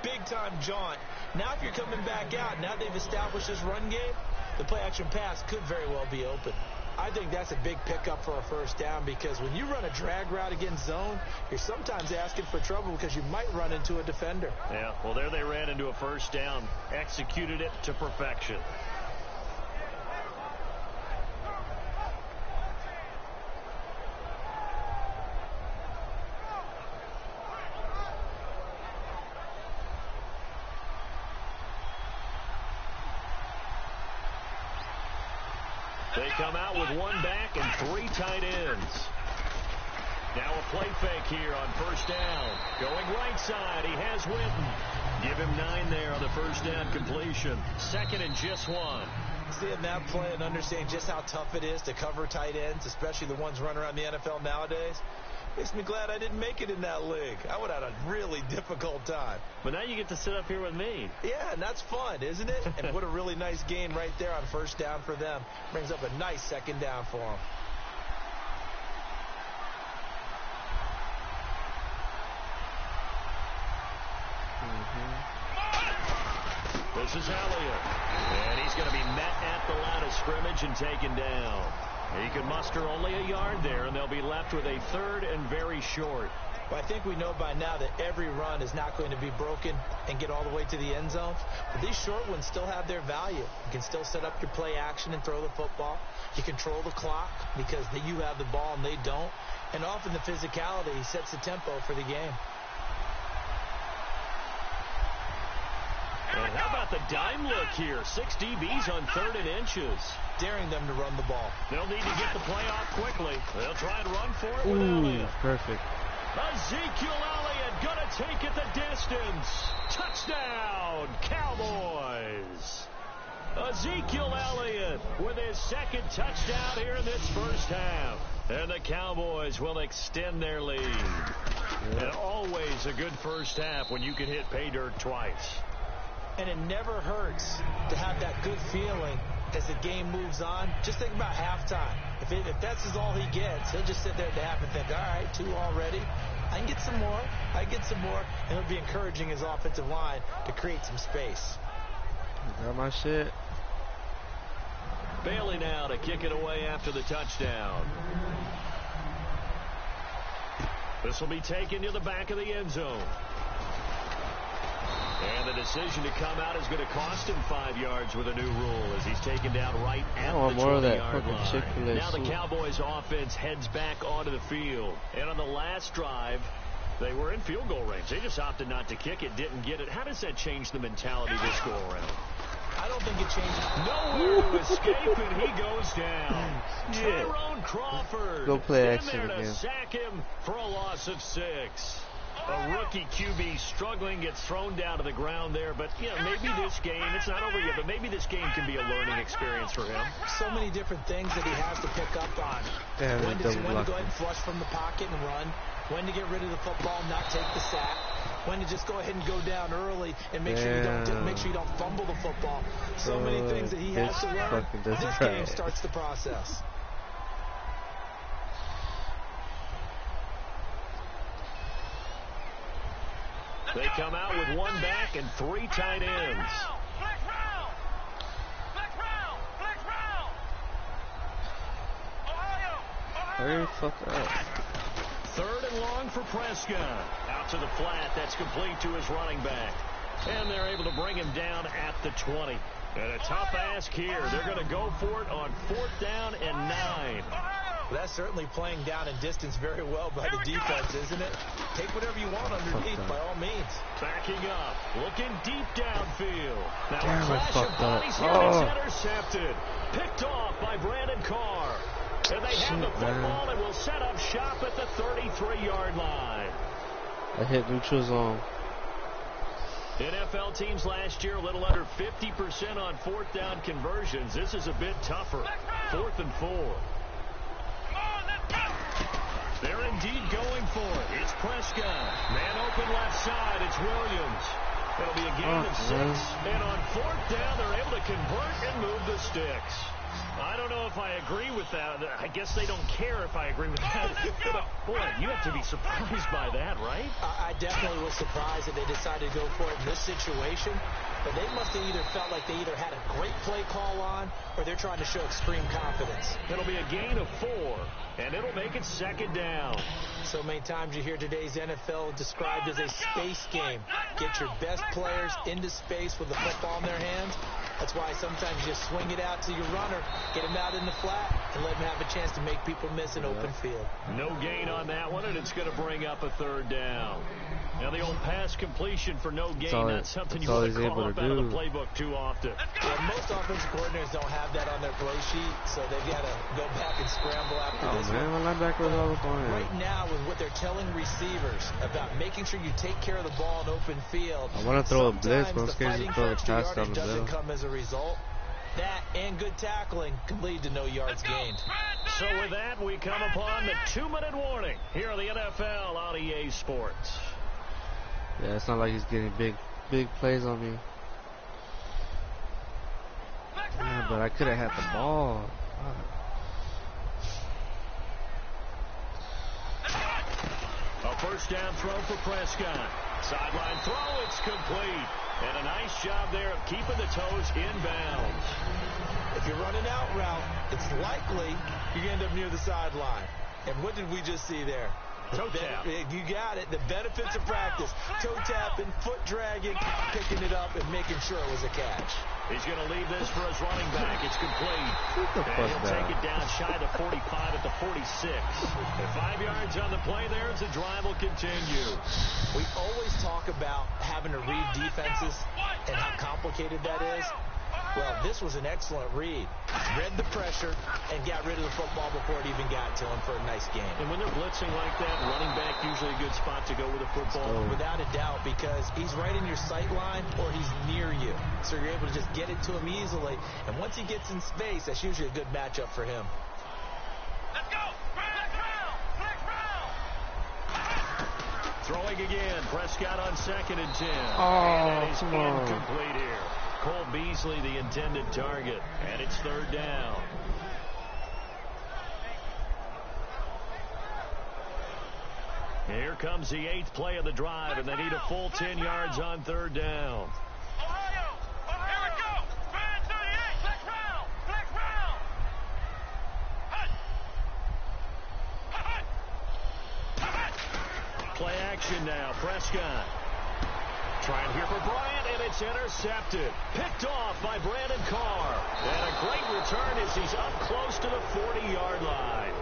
big-time jaunt. Now if you're coming back out, now they've established this run game, the play-action pass could very well be open. I think that's a big pickup for a first down because when you run a drag route against zone, you're sometimes asking for trouble because you might run into a defender. Yeah, well, there they ran into a first down, executed it to perfection. They come out with one back and 3 tight ends. Now a play fake here on first down. Going right side, he has Winton. Give him 9 there on the first down completion. 2nd and just 1. Seeing that play and understanding just how tough it is to cover tight ends, especially the ones running around the NFL nowadays, makes me glad I didn't make it in that league. I would have had a really difficult time. But now you get to sit up here with me. Yeah, and that's fun, isn't it? And what a really nice gain right there on first down for them. Brings up a nice 2nd down for them. This is Elliott. And he's going to be met at the line of scrimmage and taken down. He can muster only a yard there, and they'll be left with a 3rd and very short. Well, I think we know by now that every run is not going to be broken and get all the way to the end zone. But these short ones still have their value. You can still set up your play action and throw the football. You control the clock because you have the ball and they don't. And often the physicality sets the tempo for the game. And how about the dime look here? 6 DBs on 3rd and inches. Daring them to run the ball. They'll need to get the play off quickly. They'll try and run for it with Elliott. Perfect. Ezekiel Elliott going to take it the distance. Touchdown, Cowboys. Ezekiel Elliott with his 2nd touchdown here in this first half. And the Cowboys will extend their lead. And always a good first half when you can hit pay dirt twice. And it never hurts to have that good feeling as the game moves on. Just think about halftime. If that's all he gets, he'll just sit there at the half and think, all right, 2 already. I can get some more. I get some more. And he'll be encouraging his offensive line to create some space. Got my shit. Bailey now to kick it away after the touchdown. This will be taken to the back of the end zone. And the decision to come out is going to cost him 5 yards with a new rule as he's taken down right at the 20-yard line. Now the Cowboys offense heads back onto the field. And on the last drive, they were in field goal range. They just opted not to kick it, didn't get it. How does that change the mentality this go around? I don't think it changes. Nowhere to escape, and he goes down. Tyrone Crawford. Go play action in there to again. sack him for a loss of 6. A rookie QB struggling, gets thrown down to the ground there. But, you know, maybe this game, it's not over yet, but maybe this game can be a learning experience for him. So many different things that he has to pick up on. When to go ahead and flush from the pocket and run. When to get rid of the football and not take the sack. When to just go ahead and go down early and make sure you don't fumble the football. So many things that he has to learn. This game starts the process. They come out with one back and 3 tight ends. Hurry the fuck up. 3rd and long for Prescott. Out to the flat. That's complete to his running back. And they're able to bring him down at the 20. And a tough ask here. They're going to go for it on 4th down and 9. Well, that's certainly playing down and distance very well by the defense, isn't it? Take whatever you want underneath by all means. Backing up. Looking deep downfield. Now Damn, a clash of bodies here. It's intercepted. Picked off by Brandon Carr. And they have the football and will set up shop at the 33-yard line. I hit neutral zone. NFL teams last year a little under 50% on 4th down conversions. This is a bit tougher. 4th and 4. They're indeed going for it. It's Prescott. Man open left side. It's Williams. It'll be a gain of 6. And on 4th down, they're able to convert and move the sticks. I don't know if I agree with that. I guess they don't care if I agree with that. But boy, you have to be surprised by that, right? I definitely was surprised that they decided to go for it in this situation. But they must have either felt like they either had a great play call on or they're trying to show extreme confidence. It'll be a gain of 4, and it'll make it 2nd down. So many times you hear today's NFL described as a space game. Get your best players into space with the football in their hands. That's why sometimes you swing it out to your runner get him out in the flat, and let him have a chance to make people miss an open field. No gain on that one, and it's going to bring up a third down. Now, the old pass completion for no gain, not something you want to call up out of the playbook too often. Yeah, most offensive coordinators don't have that on their play sheet, so they've got to go back and scramble after this one. Right now, with what they're telling receivers about making sure you take care of the ball in open field, I want to throw a blitz, but I'm the scared to throw a pass down the middle. Doesn't come as a result. That and good tackling can lead to no yards gained. So with that, we come upon the 2-minute warning here on the NFL on EA Sports. Yeah, it's not like he's getting big plays on me. Yeah, but I could have had the ball. A first down throw for Prescott. Sideline throw, it's complete. And a nice job there of keeping the toes inbounds. If you're running out route, it's likely you end up near the sideline. And what did we just see there? Toe tap. You got it. The benefits of practice. Toe tapping, foot dragging, picking it up, and making sure it was a catch. He's going to leave this for his running back. It's complete. And he'll take it down shy of the 45 at the 46. And 5 yards on the play there as the drive will continue. We always talk about having to read defenses and how complicated that is. Well, this was an excellent read. Read the pressure and got rid of the football before it even got to him for a nice game. And when they're blitzing like that, running back usually a good spot to go with a football. Without a doubt, because he's right in your sight line or he's near you. So you're able to just get it to him easily. And once he gets in space, that's usually a good matchup for him. Let's go! Flex round! Flex round! Throwing again. Prescott on 2nd and 10. Oh, and he's incomplete here. Cole Beasley, the intended target, and it's 3rd down. Here comes the 8th play of the drive, and they need a full 10 yards on 3rd down. Ohio! Here we go! Fan 38! Flex round! Flex round! Play action now. Prescott. Trying here for Bryant, and it's intercepted. Picked off by Brandon Carr. And a great return as he's up close to the 40-yard line.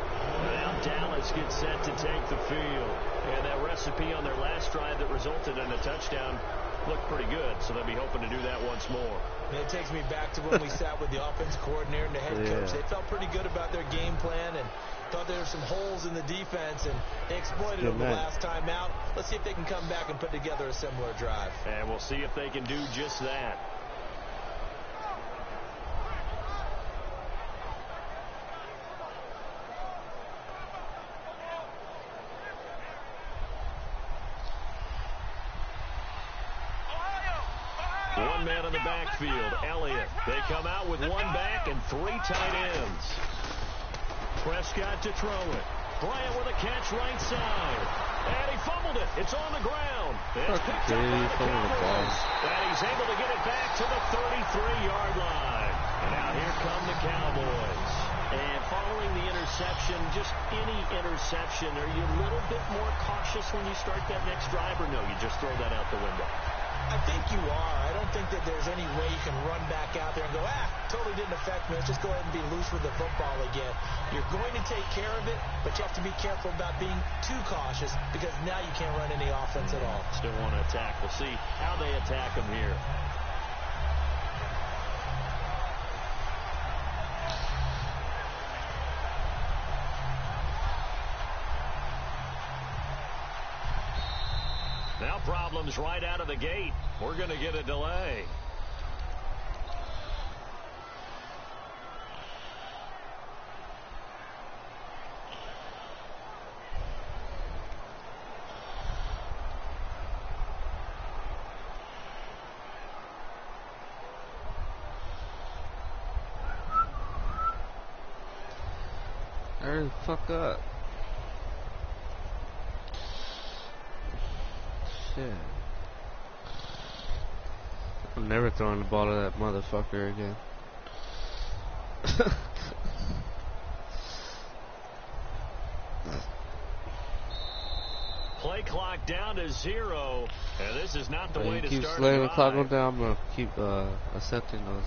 Now Dallas gets set to take the field. And that recipe on their last drive that resulted in a touchdown looked pretty good, so they'll be hoping to do that once more. And it takes me back to when we sat with the offense coordinator and the head coach. They felt pretty good about their game plan and thought there were some holes in the defense, and they exploited them the last time out. Let's see if they can come back and put together a similar drive. And we'll see if they can do just that. One man in the backfield, Elliott. They come out with one back and 3 tight ends. Prescott to throw it. Bryant with a catch right side. And he fumbled it. It's on the ground. It's picked up by the Cowboys. And he's able to get it back to the 33-yard line. And now here come the Cowboys. And following the interception, just any interception, are you a little bit more cautious when you start that next drive, or no, you just throw that out the window? I think you are. I don't think that there's any way you can run back out there and go, totally didn't affect me. Let's just go ahead and be loose with the football again. You're going to take care of it, but you have to be careful about being too cautious because now you can't run any offense at all. Still want to attack. We'll see how they attack them here. Now problems right out of the gate. We're going to get a delay. Hurry the fuck up. Shit. I'm never throwing the ball to that motherfucker again. Play clock down to 0, and this is not the way to keep start a slowing the drive. clock down, I'm gonna keep accepting those.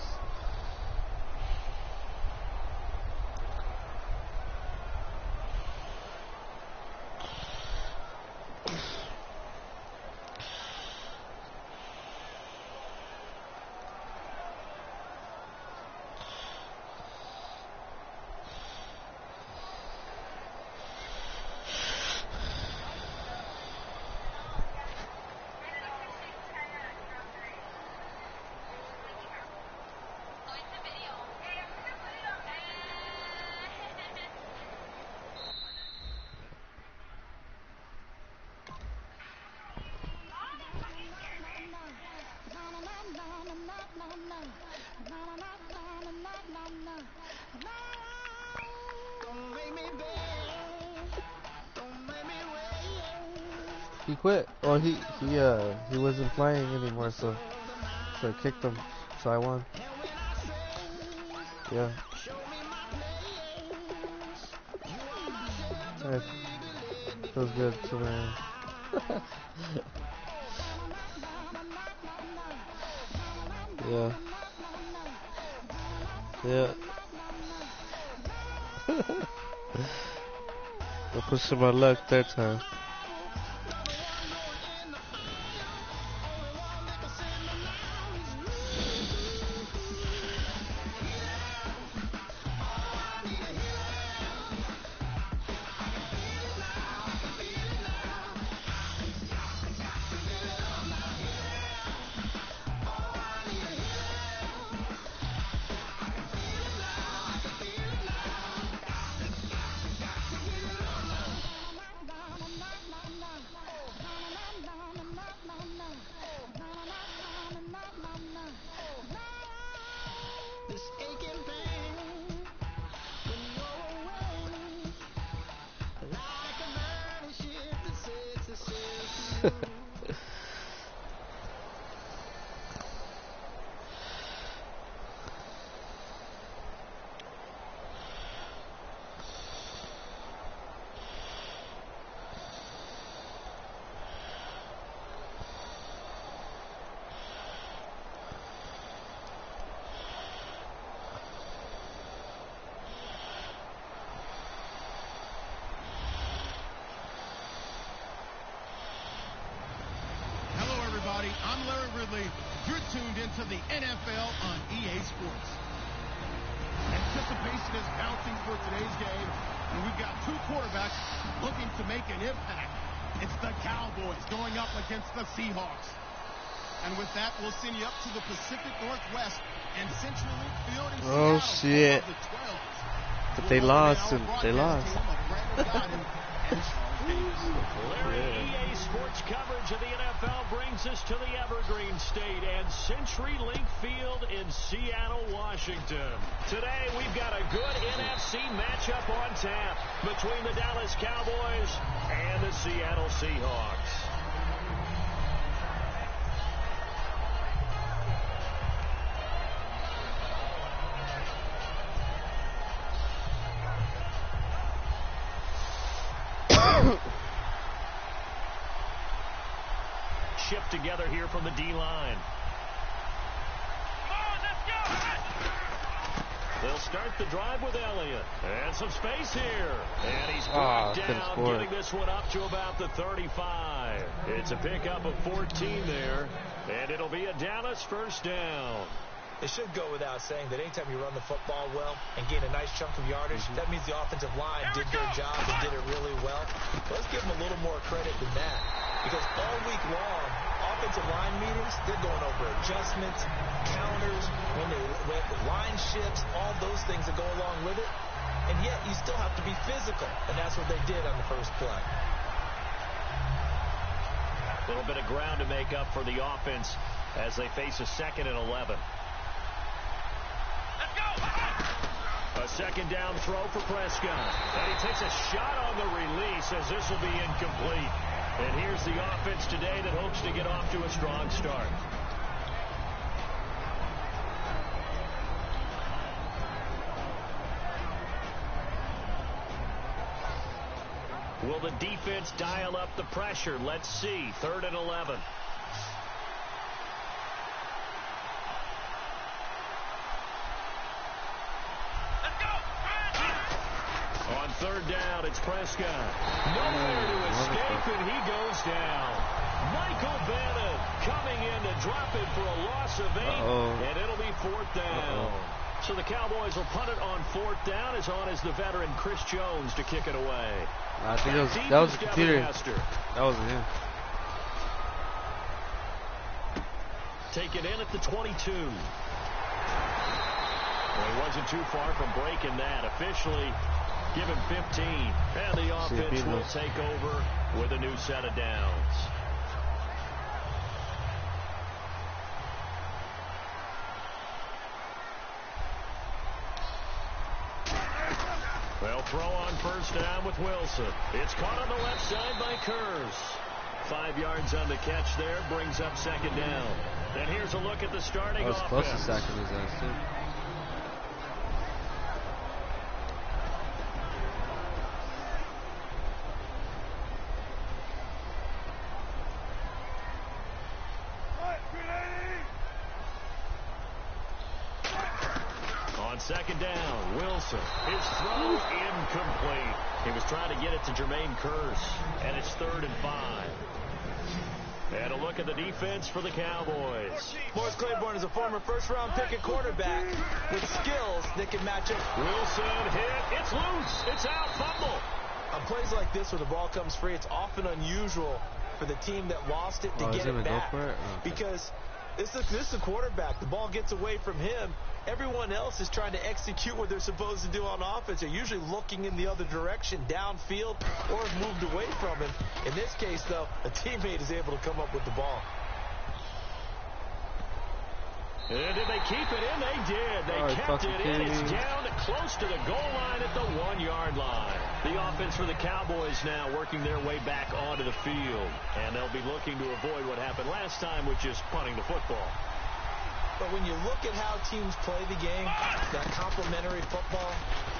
He quit. Well, he wasn't playing anymore, so I kicked him. So I won. Yeah. It feels good to win. Yeah. Yeah. I'm pushing my luck that time. I'm Larry Ridley. You're tuned into the NFL on EA Sports. Anticipation is mounting for today's game, and we've got two quarterbacks looking to make an impact. It's the Cowboys going up against the Seahawks. And with that, we'll send you up to the Pacific Northwest and Central Field in Seattle. Oh, shit. But they lost, and they lost. Larry, EA Sports coverage of the NFL brings us to the Evergreen State and CenturyLink Field in Seattle, Washington. Today, we've got a good NFC matchup on tap between the Dallas Cowboys and the Seattle Seahawks. Shift together here from the D-line. They'll start the drive with Elliott. And some space here. And he's brought down, getting this one up to about the 35. It's a pickup of 14 there. And it'll be a Dallas first down. It should go without saying that anytime you run the football well and gain a nice chunk of yardage, that means the offensive line did their job and did it really well. Let's give them a little more credit than that. Because all week long, offensive line meetings, they're going over adjustments, counters, when line shifts, all those things that go along with it. And yet, you still have to be physical. And that's what they did on the first play. A little bit of ground to make up for the offense as they face a 2nd and 11. A second down throw for Prescott. And he takes a shot on the release as this will be incomplete. And here's the offense today that hopes to get off to a strong start. Will the defense dial up the pressure? Let's see. 3rd and 11. On 3rd down, it's Prescott. Nowhere to escape, and he goes down. Michael Bannon coming in to drop it for a loss of 8, and it'll be 4th down. So the Cowboys will punt it on 4th down. As on is the veteran Chris Jones to kick it away. I think that was the computer. That wasn't him. Taken in at the 22. Well, he wasn't too far from breaking that. Officially given 15. And the offense will take over with a new set of downs. They'll throw on 1st down with Wilson. It's caught on the left side by Kurz. 5 yards on the catch there, brings up second down. And here's a look at the starting offense. Close to sacking his ass, too. On second down, Wilson. His throw incomplete. He was trying to get it to Jermaine Kearse, and it's 3rd and 5. And a look at the defense for the Cowboys. Morris Claiborne is a former first-round pick at quarterback with skills that can match up. Wilson hit. It's loose. It's out. Fumble. On plays like this where the ball comes free, it's often unusual for the team that lost it to get it back. Because this is a quarterback. The ball gets away from him. Everyone else is trying to execute what they're supposed to do on offense. They're usually looking in the other direction, downfield, or have moved away from him. In this case, though, a teammate is able to come up with the ball. And did they keep it in? They did. They kept it in. It's down to close to the goal line at the 1-yard line. The offense for the Cowboys now working their way back onto the field. And they'll be looking to avoid what happened last time, which is punting the football. But when you look at how teams play the game, that complementary football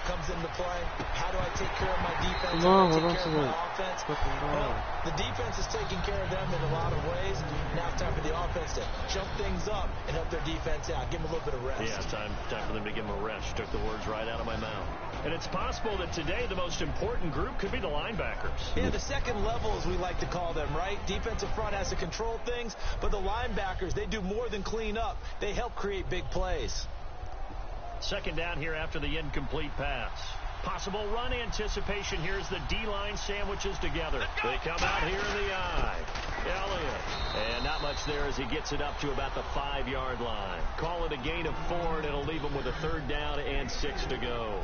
comes into play. How do I take care of my defense? How do I take care of my offense? Well, the defense is taking care of them in a lot of ways. Now it's time for the offense to jump things up and help their defense out. Give them a little bit of rest. Yeah, time for them to give them a rest. You took the words right out of my mouth. And it's possible that today the most important group could be the linebackers. Yeah, the second level, as we like to call them, right? Defensive front has to control things, but the linebackers, they do more than clean up. They help create big plays. Second down here after the incomplete pass. Possible run anticipation here as the D-line sandwiches together. They come out here in the eye. Elliott. And not much there as he gets it up to about the 5-yard line. Call it a gain of 4, and it'll leave him with a 3rd down and 6 to go.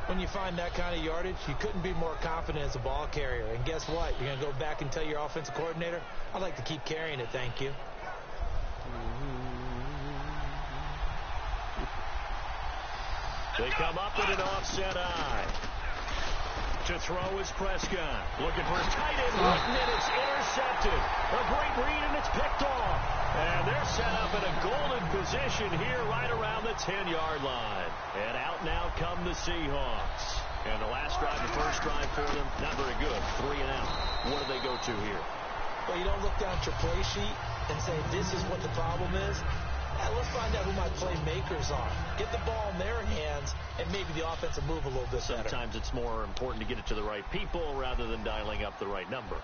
When you find that kind of yardage, you couldn't be more confident as a ball carrier. And guess what? You're going to go back and tell your offensive coordinator, I'd like to keep carrying it, thank you. They come up with an offset eye. To throw is Prescott. Looking for a tight end run, and it's intercepted. A great read, and it's picked off. And they're set up in a golden position here right around the 10-yard line. And out now come the Seahawks. And the last drive, the first drive for them, not very good. 3 and out. What do they go to here? Well, you don't look down at your play sheet and say, this is what the problem is. Let's find out who my playmakers are. Get the ball in their hands, and maybe the offense will move a little bit better. Sometimes it's more important to get it to the right people rather than dialing up the right number.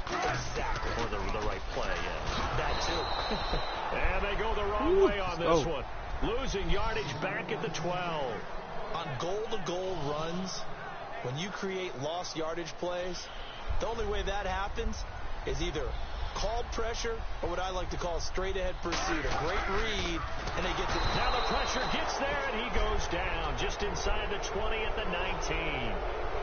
Exactly. Or the right play, yeah. That too. And they go the wrong way on this one. Losing yardage back at the 12. On goal-to-goal runs, when you create lost yardage plays, the only way that happens is either called pressure, or what I like to call straight ahead pursuit. A great read, and they get to... Now the pressure gets there, and he goes down just inside the 20 at the 19.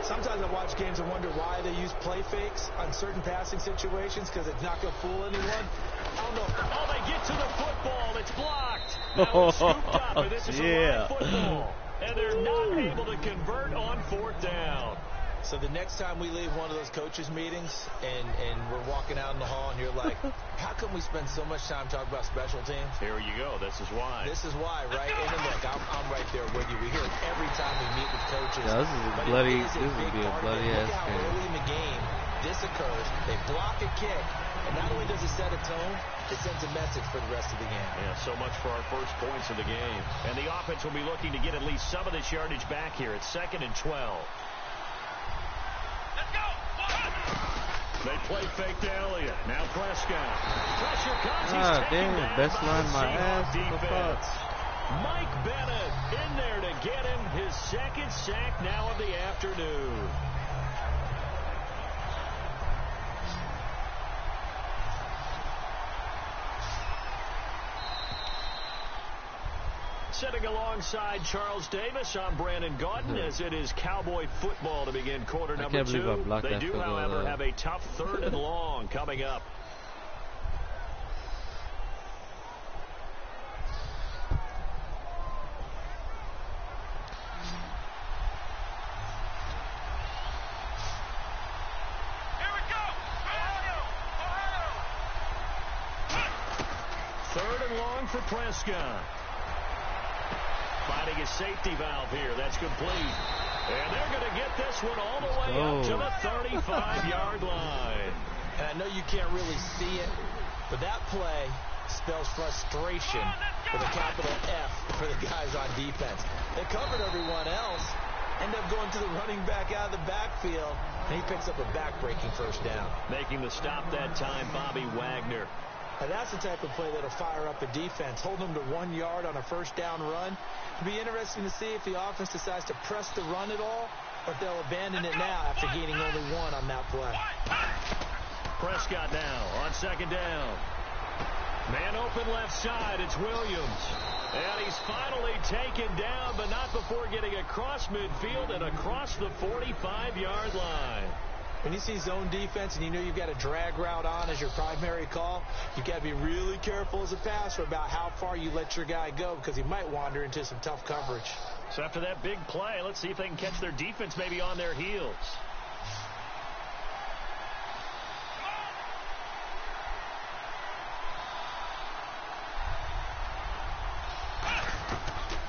Sometimes I watch games and wonder why they use play fakes on certain passing situations, because it's not going to fool anyone. I don't know. Oh, they get to the football. It's blocked. Now it's scooped up, and this is a live football. And they're not able to convert on 4th down. So the next time we leave one of those coaches meetings and we're walking out in the hall and you're like, how come we spend so much time talking about special teams? Here you go. This is why. This is why, right? And then look, I'm right there with you. We hear it every time we meet with coaches. Yeah, this would be a bloody ass game. Early in the game, this occurs. They block a kick, and not only does it set a tone, it sends a message for the rest of the game. Yeah, so much for our first points of the game. And the offense will be looking to get at least some of this yardage back here. It's 2nd and 12. They play fake to Elliott. Now Prescott. Pressure comes. He's taken down best by line the my Seahawks ass. defense. Mike Bennett in there to get him his 2nd sack now of the afternoon. Sitting alongside Charles Davis, I'm Brandon Gaudin, as it is Cowboy football to begin quarter number 2. They do, however, have a tough 3rd and long coming up. and long for Prescott. Finding a safety valve here. That's complete. And they're going to get this one all the way up to the 35-yard line. And I know you can't really see it, but that play spells frustration with a capital F for the guys on defense. They covered everyone else, end up going to the running back out of the backfield, and he picks up a back-breaking first down. Making the stop that time, Bobby Wagner. Now that's the type of play that'll fire up a defense, holding them to 1 yard on a first down run. It'll be interesting to see if the offense decides to press the run at all, or if they'll abandon it now after gaining only 1 on that play. Prescott now on second down. Man open left side. It's Williams. And he's finally taken down, but not before getting across midfield and across the 45-yard line. When you see zone defense and you know you've got a drag route on as your primary call, you've got to be really careful as a passer about how far you let your guy go, because he might wander into some tough coverage. So after that big play, let's see if they can catch their defense maybe on their heels.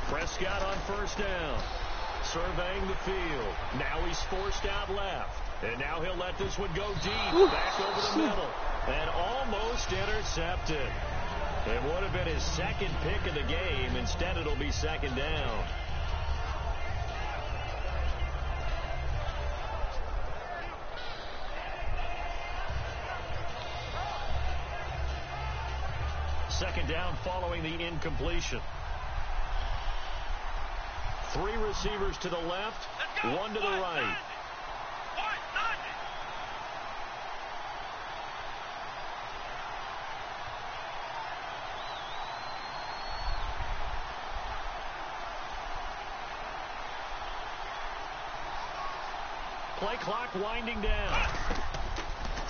Prescott on first down, surveying the field. Now he's forced out left. And now he'll let this one go deep, back over the middle, and almost intercepted. It would have been his second pick of the game. Instead, it'll be second down. Second down following the incompletion. 3 receivers to the left, 1 to the right. Play clock winding down.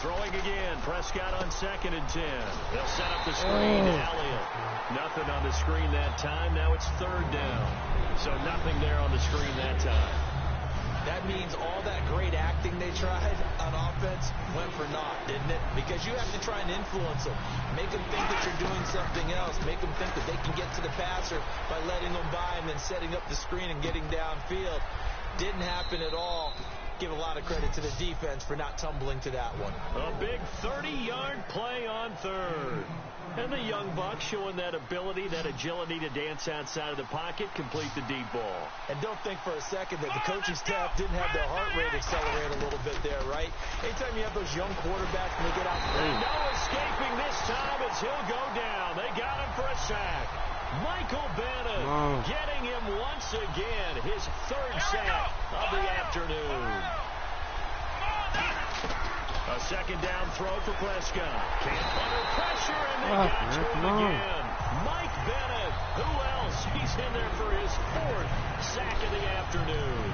Throwing again. Prescott on 2nd and 10. They'll set up the screen. Elliott. Nothing on the screen that time. Now it's 3rd down. So nothing there on the screen that time. That means all that great acting they tried on offense went for naught, didn't it? Because you have to try and influence them. Make them think that you're doing something else. Make them think that they can get to the passer by letting them by and then setting up the screen and getting downfield. Didn't happen at all. Give a lot of credit to the defense for not tumbling to that one. A big 30-yard play on 3rd. And the young buck showing that ability, that agility to dance outside of the pocket, complete the deep ball. And don't think for a second that the coaching staff didn't have their heart rate accelerate a little bit there, right? Anytime you have those young quarterbacks and they get out. No escaping this time as he'll go down. They got him for a sack. Michael Bannon getting him once again, his 3rd sack of the afternoon. A second down throw for Prescott. Can't under pressure, and they got to him again. Mike Bennett, who else? He's in there for his 4th sack of the afternoon.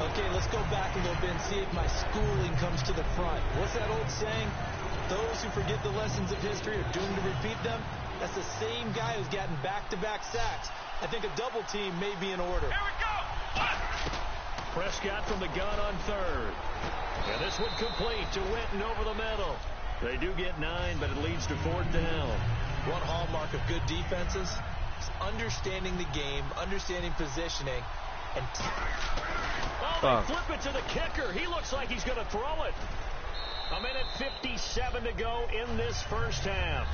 Okay, let's go back a little bit and see if my schooling comes to the front. What's that old saying? Those who forget the lessons of history are doomed to repeat them. That's the same guy who's gotten back-to-back sacks. I think a double team may be in order. Here we go. Prescott from the gun on 3rd. And this one complete to Winton over the middle. They do get 9, but it leads to 4th down. One hallmark of good defenses is understanding the game, understanding positioning, and they flip it to the kicker. He looks like he's going to throw it. 1:57 to go in this first half.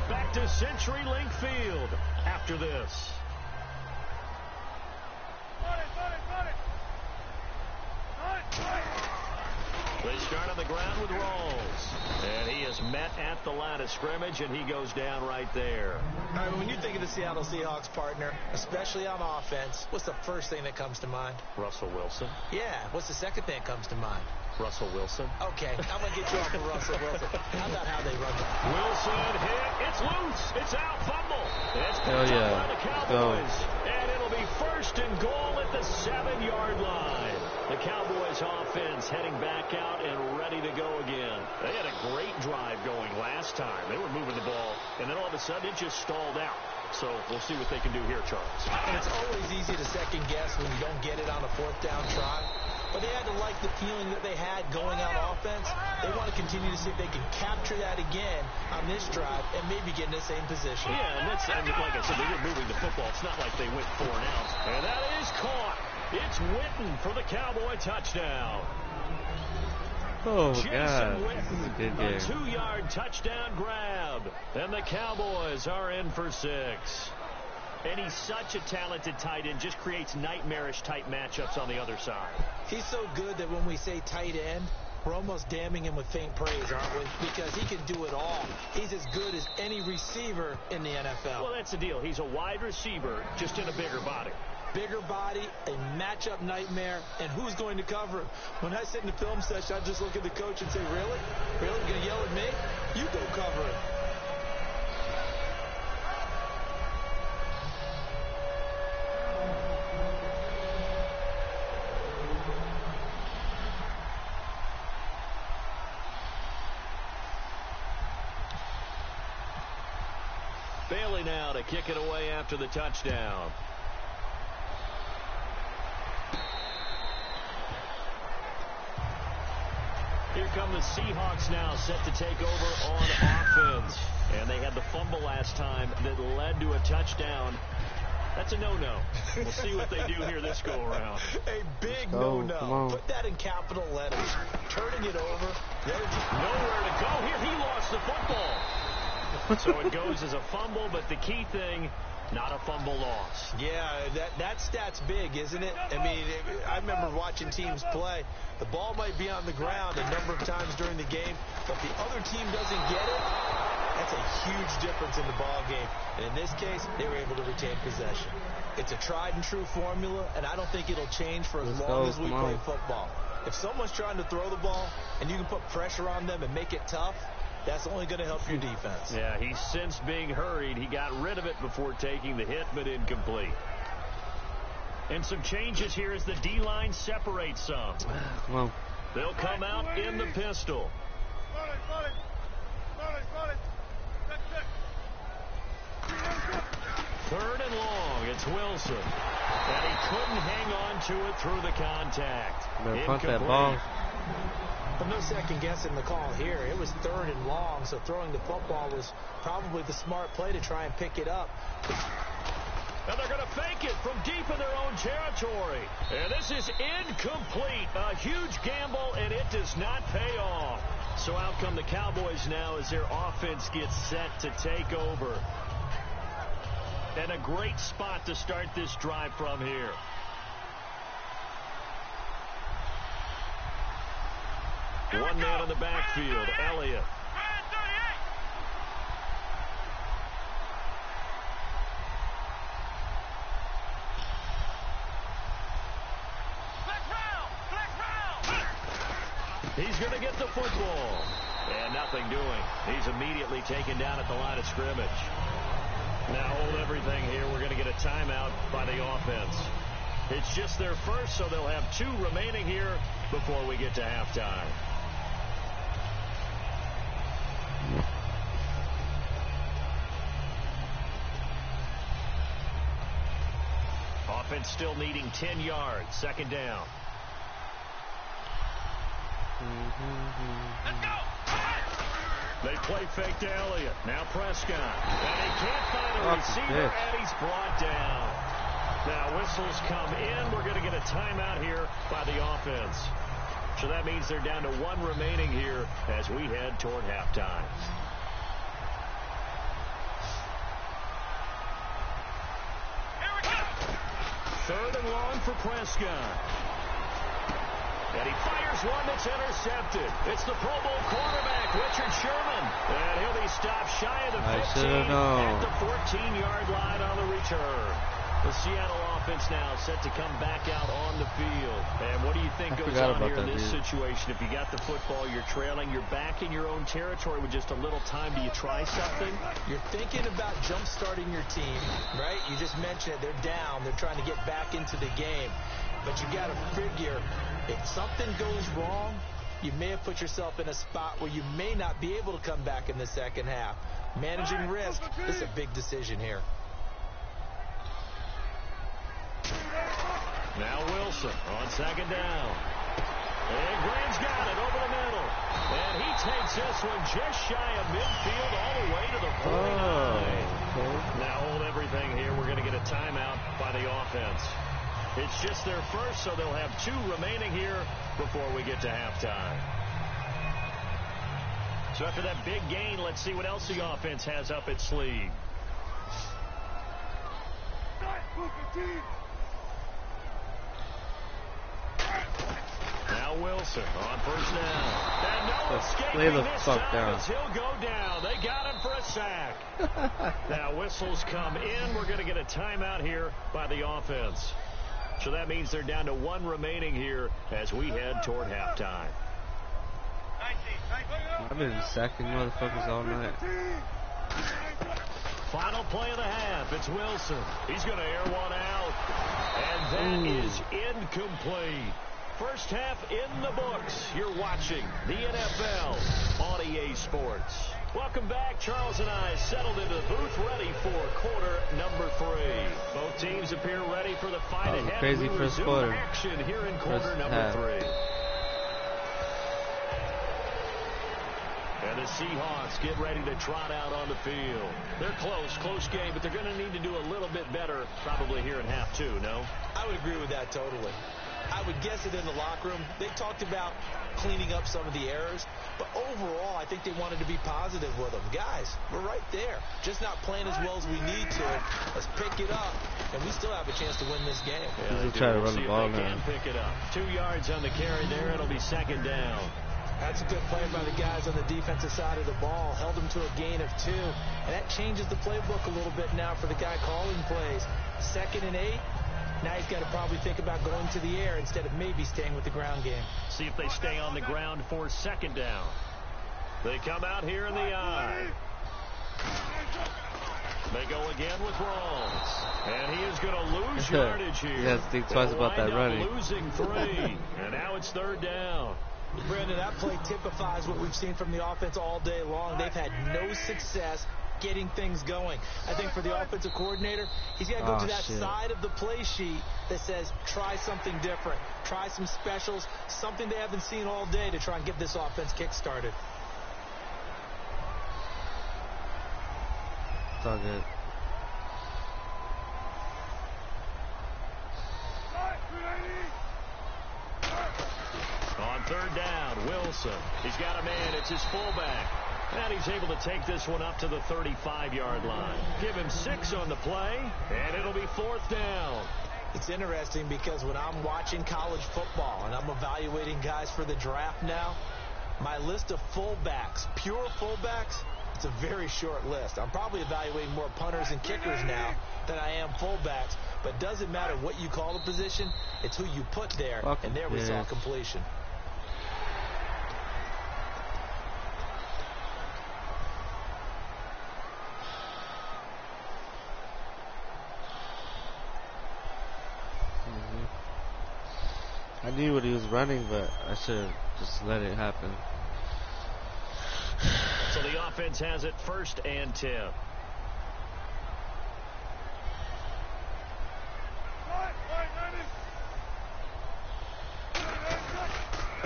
Back to CenturyLink Field after this. They start on the ground with Rawls. And he is met at the line of scrimmage, and he goes down right there. All right, when you think of the Seattle Seahawks, partner, especially on offense, what's the first thing that comes to mind? Russell Wilson. Yeah, what's the second thing that comes to mind? Russell Wilson. Okay, I'm going to get you off of Russell Wilson. How about how they run it? Wilson hit. It's loose. It's out. Fumble. It's picked up by the Cowboys. And it'll be 1st and goal at the 7-yard line. The Cowboys offense heading back out and ready to go again. They had a great drive going last time. They were moving the ball, and then all of a sudden it just stalled out. So we'll see what they can do here, Charles. And it's always easy to second guess when you don't get it on a 4th down try. but they had to like the feeling that they had going out offense. They want to continue to see if they can capture that again on this drive and maybe get in the same position. Yeah, and that's, like I said, they were moving the football. It's not like they went 4 and out. And that is caught. It's Witten for the Cowboy touchdown. Oh, Jason God. Witten, This is a good game. a 2-yard touchdown grab. And the Cowboys are in for 6. And he's such a talented tight end, just creates nightmarish-type matchups on the other side. He's so good that when we say tight end, we're almost damning him with faint praise, aren't we? Because he can do it all. He's as good as any receiver in the NFL. Well, that's the deal. He's a wide receiver, just in a bigger body. Bigger body, a matchup nightmare, and who's going to cover him? When I sit in the film session, I just look at the coach and say, really? Really? You're going to yell at me? You go cover him. Bailey now to kick it away after the touchdown. Here come the Seahawks now, set to take over on offense. And they had the fumble last time that led to a touchdown. That's a no-no. We'll see what they do here this go-around. A big no-no. Put that in capital letters. Turning it over. Nowhere to go. Here he lost the football. So it goes as a fumble, but the key thing, not a fumble loss. Yeah, that stat's big, isn't it? I mean, I remember watching teams play. The ball might be on the ground a number of times during the game, but the other team doesn't get it. That's a huge difference in the ball game. And in this case, they were able to retain possession. It's a tried and true formula, and I don't think it'll change for as long as we play football. If someone's trying to throw the ball and you can put pressure on them and make it tough, that's only going to help your defense. Yeah, he's since being hurried. He got rid of it before taking the hit, but incomplete. And some changes here as the D-line separates some. Well, they'll come out in the pistol. Third and long. It's Wilson. And he couldn't hang on to it through the contact. punt that ball. But no second guessing the call here. It was third and long, so throwing the football was probably the smart play to try and pick it up. And they're going to fake it from deep in their own territory. And this is incomplete. A huge gamble, and it does not pay off. So out come the Cowboys now as their offense gets set to take over. And a great spot to start this drive from here. One man in the backfield, Elliott. He's going to get the football. And nothing doing. He's immediately taken down at the line of scrimmage. Now hold everything here. We're going to get a timeout by the offense. It's just their first, so they'll have 2 remaining here before we get to halftime. Offense still needing 10 yards. Second down. Let's go! They play fake to Elliott. Now Prescott. And he can't find a receiver, and he's brought down. Now whistles come in. We're going to get a timeout here by the offense. So that means they're down to 1 remaining here as we head toward halftime. Here we go! Third and long for Prescott. And he fires one that's intercepted. It's the Pro Bowl quarterback, Richard Sherman. And he'll be stopped shy of the 15 at the 14-yard line on the return. The Seattle offense now set to come back out on the field. And what do you think goes on here in this situation? If you got the football, you're trailing, you're back in your own territory with just a little time. Do you try something? You're thinking about jump-starting your team, right? You just mentioned it. They're down. They're trying to get back into the game. But you got to figure, if something goes wrong, you may have put yourself in a spot where you may not be able to come back in the second half. Managing risk, this is a big decision here. Now Wilson on second down. And Grant's got it over the middle. And he takes this one just shy of midfield all the way to the 49. Okay. Now hold everything here. We're going to get a timeout by the offense. It's just their first, so they'll have 2 remaining here before we get to halftime. So after that big gain, let's see what else the offense has up its sleeve. Now Wilson on first down. And no escaping this time as he'll go down. They got him for a sack. Now whistles come in. We're going to get a timeout here by the offense. So that means they're down to 1 remaining here as we head toward halftime. I've been sacking motherfuckers all night. Final play of the half. It's Wilson. He's going to air one out. And that is incomplete. First half in the books. You're watching the NFL on EA Sports. Welcome back. Charles and I settled into the booth ready for quarter number 3. Both teams appear ready for the fight ahead. Crazy first quarter. Action here in quarter number 3. And the Seahawks get ready to trot out on the field. They're close game, but they're going to need to do a little bit better probably here in half 2, no? I would agree with that totally. I would guess it in the locker room. They talked about cleaning up some of the errors, but overall, I think they wanted to be positive with them. Guys, we're right there. Just not playing as well as we need to. Let's pick it up, and we still have a chance to win this game. Yeah, they'll try to run the ball now. Pick it up. 2 yards on the carry there. It'll be second down. That's a good play by the guys on the defensive side of the ball. Held them to a gain of 2, and that changes the playbook a little bit now for the guy calling plays. 2nd and 8. Now he's got to probably think about going to the air instead of maybe staying with the ground game. See if they stay on the ground for second down. They come out here in the eye. They go again with Rawls. And he is going to lose yardage here. You have to think twice about that running. Losing 3. And now it's third down. Brandon, that play typifies what we've seen from the offense all day long. They've had no success getting things going. I think for the offensive coordinator, he's got to go to that side of the play sheet that says try something different, try some specials, something they haven't seen all day to try and get this offense kick-started. It's all good. On third down, Wilson. He's got a man. It's his fullback. And he's able to take this one up to the 35-yard line. Give him 6 on the play, and it'll be fourth down. It's interesting because when I'm watching college football and I'm evaluating guys for the draft now, my list of fullbacks, pure fullbacks, it's a very short list. I'm probably evaluating more punters and kickers now than I am fullbacks. But it doesn't matter what you call the position, it's who you put there, and there we saw completion. I knew what he was running, but I should have just let it happen. So the offense has it 1st and 10.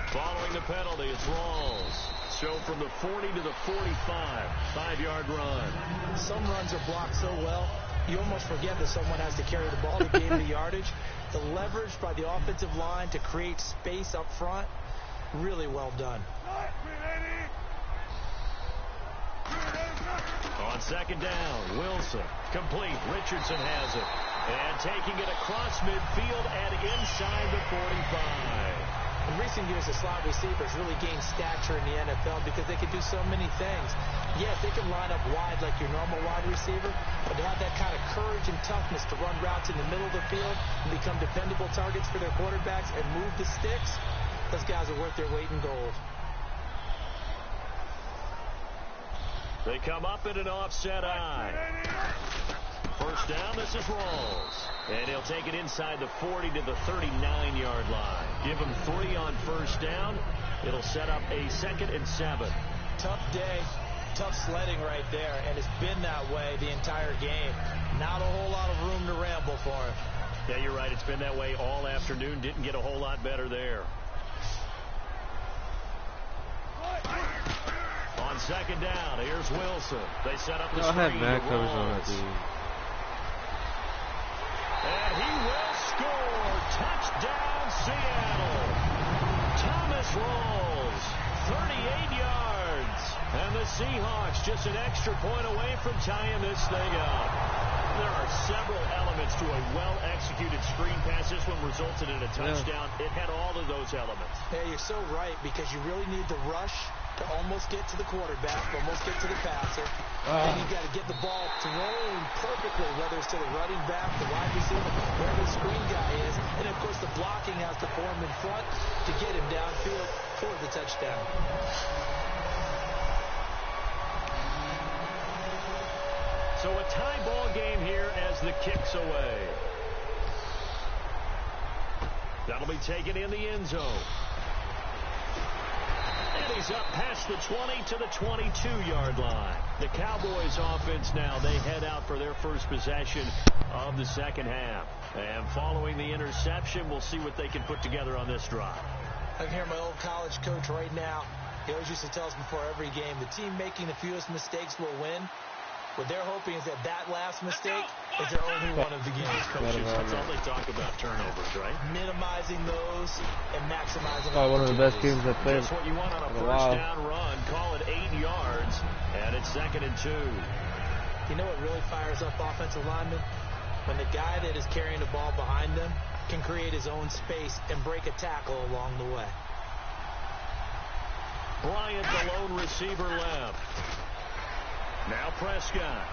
Following the penalty, it's Rawls. So from the 40 to the 45, 5-yard run. Some runs are blocked so well, you almost forget that someone has to carry the ball to gain the yardage. The leverage by the offensive line to create space up front, really well done. On second down, Wilson. Complete. Richardson has it. And taking it across midfield and inside the 45. In recent years, the slot receivers really gained stature in the NFL because they can do so many things. Yes, they can line up wide like your normal wide receiver, but to have that kind of courage and toughness to run routes in the middle of the field and become dependable targets for their quarterbacks and move the sticks, those guys are worth their weight in gold. They come up in an offset eye. First down, this is Rawls. And he'll take it inside the 40 to the 39-yard line. Give him 3 on first down. It'll set up a 2nd and 7. Tough day, tough sledding right there, and it's been that way the entire game. Not a whole lot of room to ramble for him. Yeah, you're right. It's been that way all afternoon. Didn't get a whole lot better there. second down. Here's Wilson. They set up the I had screen. mad coverage on that dude. And he will score. Touchdown, Seattle. Thomas rolls 38 yards. And the Seahawks just an extra point away from tying this thing up. There are several elements to a well-executed screen pass. This one resulted in a touchdown. It had all of those elements. Yeah, you're so right, because you really need the rush to almost get to the quarterback, almost get to the passer. And you've got to get the ball thrown perfectly, whether it's to the running back, the wide receiver, wherever the screen guy is. And, of course, the blocking has to form in front to get him downfield for the touchdown. So a tie ball game here as the kick's away. That'll be taken in the end zone. And he's up past the 20 to the 22-yard line. The Cowboys offense now, they head out for their first possession of the second half. And following the interception, we'll see what they can put together on this drive. I can hear my old college coach right now. He always used to tell us before every game, the team making the fewest mistakes will win. What they're hoping is that that last mistake is their only one of the games. Coaches, that's all they talk about, turnovers, right? Minimizing those and maximizing. Probably one of the best games I played. That's what you want on a first down run. Call it 8 yards, and it's 2nd and 2. You know what really fires up offensive linemen? When the guy that is carrying the ball behind them can create his own space and break a tackle along the way. Bryant, the lone receiver, left. Now Prescott.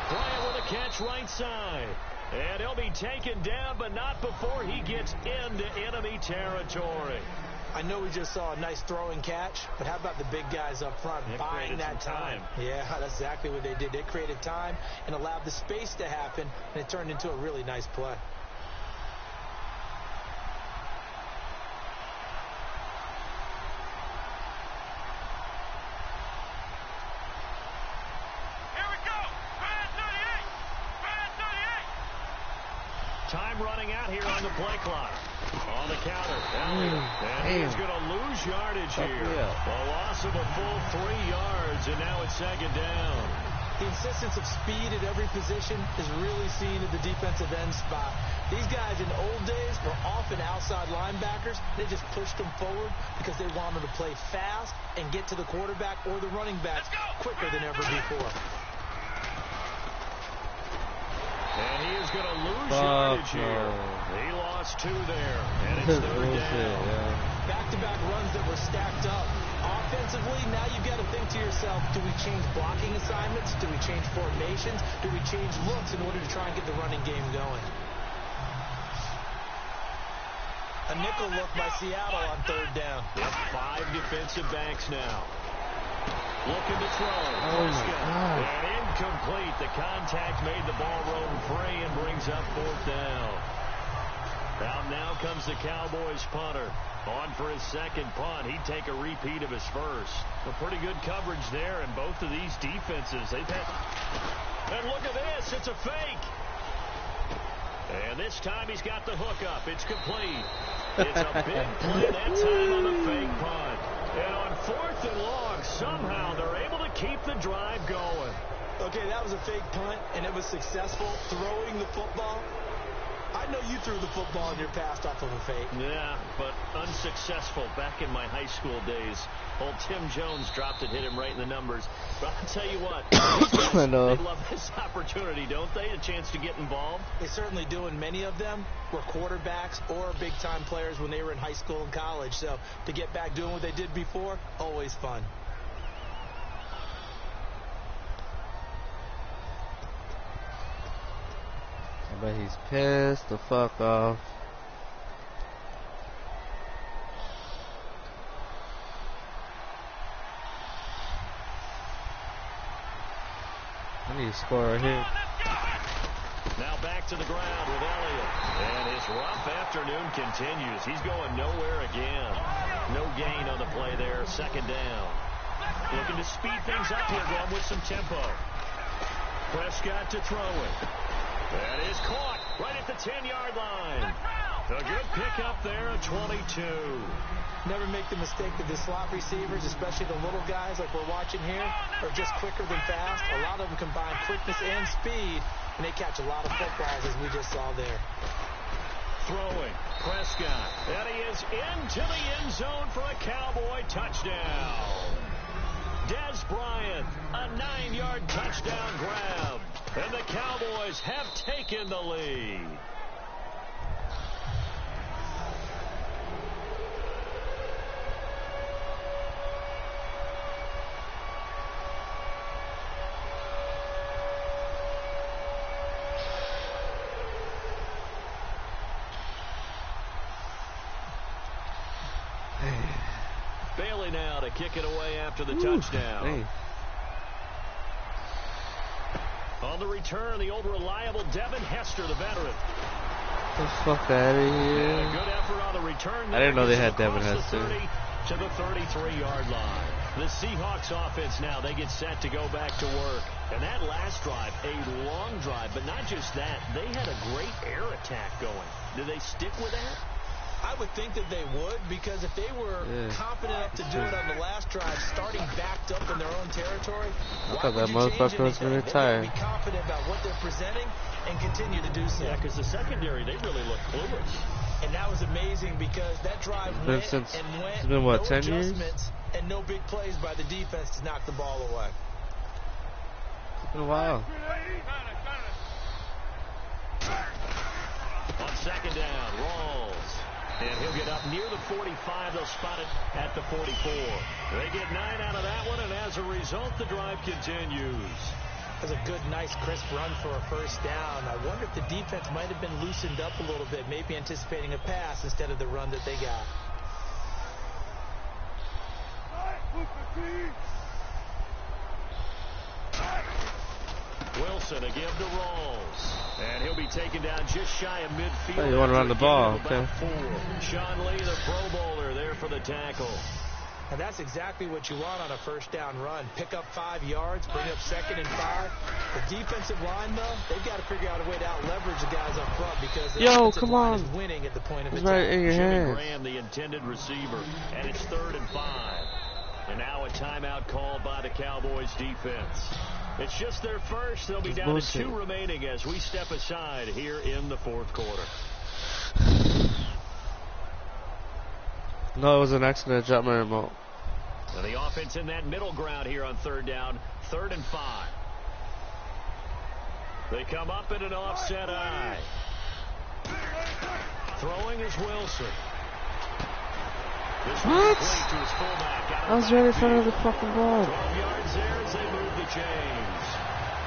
Bryant with a catch right side. And he'll be taken down, but not before he gets into enemy territory. I know we just saw a nice throwing catch, but how about the big guys up front buying that time? Yeah, that's exactly what they did. They created time and allowed the space to happen, and it turned into a really nice play. Time running out here on the play clock. On the counter. And he's going to lose yardage here. A loss of a full 3 yards, and now it's 2nd down. The insistence of speed at every position is really seen at the defensive end spot. These guys in the old days were often outside linebackers. They just pushed them forward because they wanted to play fast and get to the quarterback or the running back quicker than ever before. And he is going to lose yardage here. He lost 2 there, and it's 3rd down. Back-to-back runs that were stacked up. Offensively, now you've got to think to yourself, do we change blocking assignments? Do we change formations? Do we change looks in order to try and get the running game going? A nickel look by Seattle on 3rd down. Yep, 5 defensive backs now. Looking to throw. Oh, my God. And incomplete. The contact made the ball roam free and brings up 4th down. Now comes the Cowboys punter. On for his 2nd punt. He'd take a repeat of his first. A pretty good coverage there, and both of these defenses, they've had... And look at this. It's a fake. And this time he's got the hook up. It's complete. It's a big play that time on the fake punt. And on 4th and long, somehow they're able to keep the drive going. Okay, that was a fake punt, and it was successful throwing the football. I know you threw the football in your past off of a fake. Yeah, but unsuccessful back in my high school days. Old Tim Jones dropped it, hit him right in the numbers. But I'll tell you what, guys, they love this opportunity, don't they? A chance to get involved. They certainly do, and many of them were quarterbacks or big-time players when they were in high school and college. So to get back doing what they did before, always fun. I bet he's pissed the fuck off. I need to score right here. Now back to the ground with Elliott. And his rough afternoon continues. He's going nowhere again. No gain on the play there. 2nd down. Looking to speed things up here, going with some tempo. Prescott to throw it. That is caught right at the 10-yard line. A good pickup there at 22. Never make the mistake that the slot receivers, especially the little guys like we're watching here, are just quicker than fast. A lot of them combine quickness and speed, and they catch a lot of footballs, as we just saw there. Throwing, Prescott, and he is into the end zone for a Cowboy touchdown. Des Bryant, a 9-yard touchdown grab, and the Cowboys have taken the lead. Bailey now to kick it away after the touchdown. Hey. On the return, the old reliable Devin Hester, the veteran. Get the fuck out of here. And a good effort on the return. I didn't know they had Across Devin the Hester. 30 to the 33-yard line. The Seahawks offense now, they get set to go back to work. And that last drive, a long drive, but not just that, they had a great air attack going. Do they stick with that? I would think that they would, because if they were confident enough to do it on the last drive, starting backed up in their own territory, I thought that motherfucker was going to retire. Be confident about what they're presenting and continue to do so. Yeah, because the secondary, they really look clueless. And that was amazing because that drive went and went. It's been, what, no 10 years? adjustments and no big plays by the defense to knock the ball away. It's been a while. On second down, Rawls. And he'll get up near the 45. They'll spot it at the 44. They get 9 out of that one, and as a result, the drive continues. That's a good, nice, crisp run for a first down. I wonder if the defense might have been loosened up a little bit, maybe anticipating a pass instead of the run that they got. Wilson to give to Rawls. And he'll be taken down just shy of midfield. Oh, you want to run the ball, okay. Sean Lee, the Pro Bowler, there for the tackle. And that's exactly what you want on a first down run. Pick up 5 yards, bring up 2nd and 5. The defensive line, though, they've got to figure out a way to out-leverage the guys up front because the offensive line is winning at the point of attack. Right in your Jimmy hands. Graham, the intended receiver, and it's 3rd and 5. And now a timeout called by the Cowboys defense. It's just their first. They'll be down to 2 remaining as we step aside here in the 4th quarter. No, it was an accident. I dropped my remote. And the offense in that middle ground here on 3rd down, 3rd and 5. They come up in an offset eye. Throwing is Wilson. This what? To his fullback. I was right in front of the fucking ball. 12 yards there as they move the chains.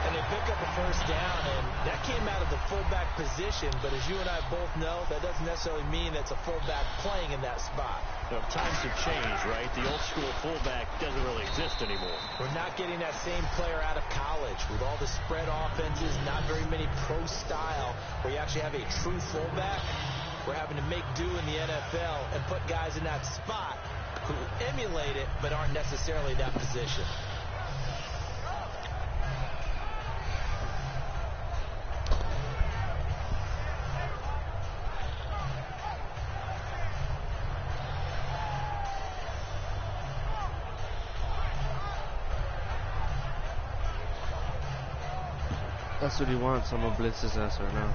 And they pick up a first down, and that came out of the fullback position, but as you and I both know, that doesn't necessarily mean that's a fullback playing in that spot. You know, times have changed, right? The old school fullback doesn't really exist anymore. We're not getting that same player out of college with all the spread offenses, not very many pro style, where you actually have a true fullback. We're having to make do in the NFL and put guys in that spot who emulate it but aren't necessarily that position. That's what he wants. I'm going to blitz his ass right now.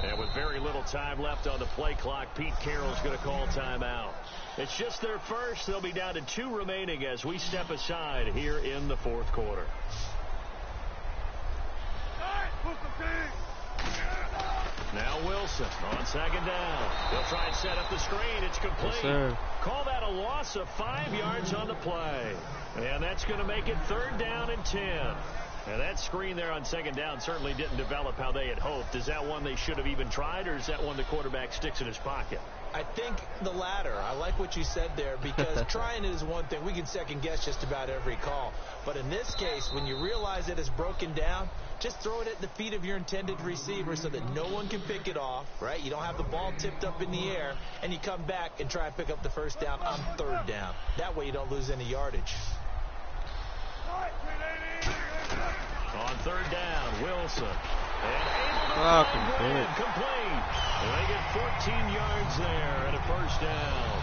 And with very little time left on the play clock, Pete Carroll's going to call timeout. It's just their first. They'll be down to 2 remaining as we step aside here in the 4th quarter. Now Wilson on 2nd down. They'll try and set up the screen. It's complete. Yes, call that a loss of 5 yards on the play. And that's going to make it 3rd down and 10. And that screen there on 2nd down certainly didn't develop how they had hoped. Is that one they should have even tried, or is that one the quarterback sticks in his pocket? I think the latter. I like what you said there, because trying it is one thing. We can second guess just about every call. But in this case, when you realize that it's broken down, just throw it at the feet of your intended receiver so that no one can pick it off, right? You don't have the ball tipped up in the air, and you come back and try and pick up the first down on 3rd down. That way you don't lose any yardage. On 3rd down, Wilson. Complete. And they get 14 yards there and a first down.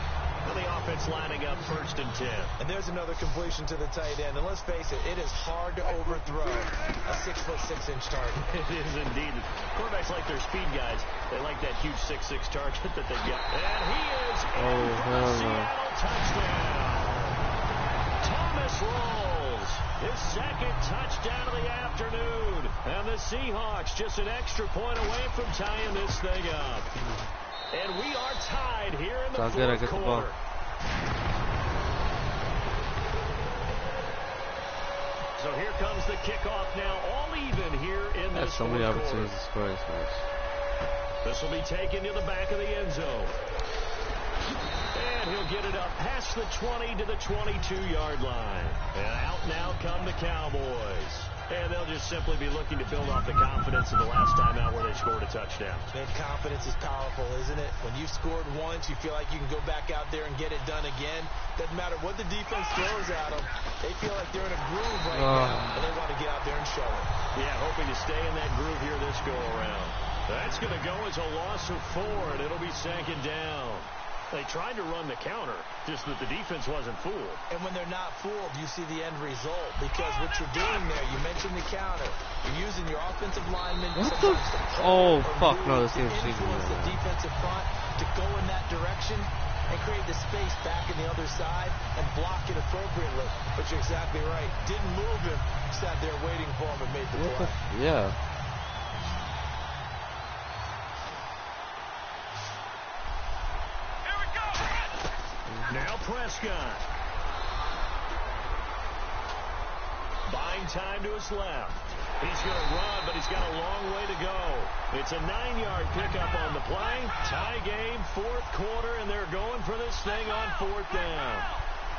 And the offense lining up 1st and 10. And there's another completion to the tight end. And let's face it, it is hard to overthrow a 6'6" target. It is indeed. Quarterbacks like their speed guys. They like that huge 6'6" target that they get. And he is in for a Seattle touchdown. Thomas rolls. His 2nd touchdown of the afternoon. And the Seahawks just an extra point away from tying this thing up. And we are tied here in the 4th quarter. So here comes the kickoff now, all even here in this 4th quarter. So many opportunities to score this match. This will be taken to the back of the end zone. And he'll get it up past the 20 to the 22-yard line. And out now come the Cowboys. And they'll just simply be looking to build off the confidence of the last time out where they scored a touchdown. And confidence is powerful, isn't it? When you've scored once, you feel like you can go back out there and get it done again. Doesn't matter what the defense throws at them. They feel like they're in a groove right now, and they want to get out there and show it. Yeah, hoping to stay in that groove here this go-around. That's going to go as a loss of 4, and it'll be 2nd down. They tried to run the counter, just that the defense wasn't fooled. And when they're not fooled, you see the end result. Because what you're doing there, you mentioned the counter. You're using your offensive linemen sometimes to influence the defensive front to go in that direction and create the space back in the other side and block it appropriately. But you're exactly right. Didn't move him. Sat there waiting for him and made the play. Yeah. Now Prescott. Buying time to his left. He's going to run, but he's got a long way to go. It's a 9-yard pickup on the play. Tie game, 4th quarter, and they're going for this thing on 4th down.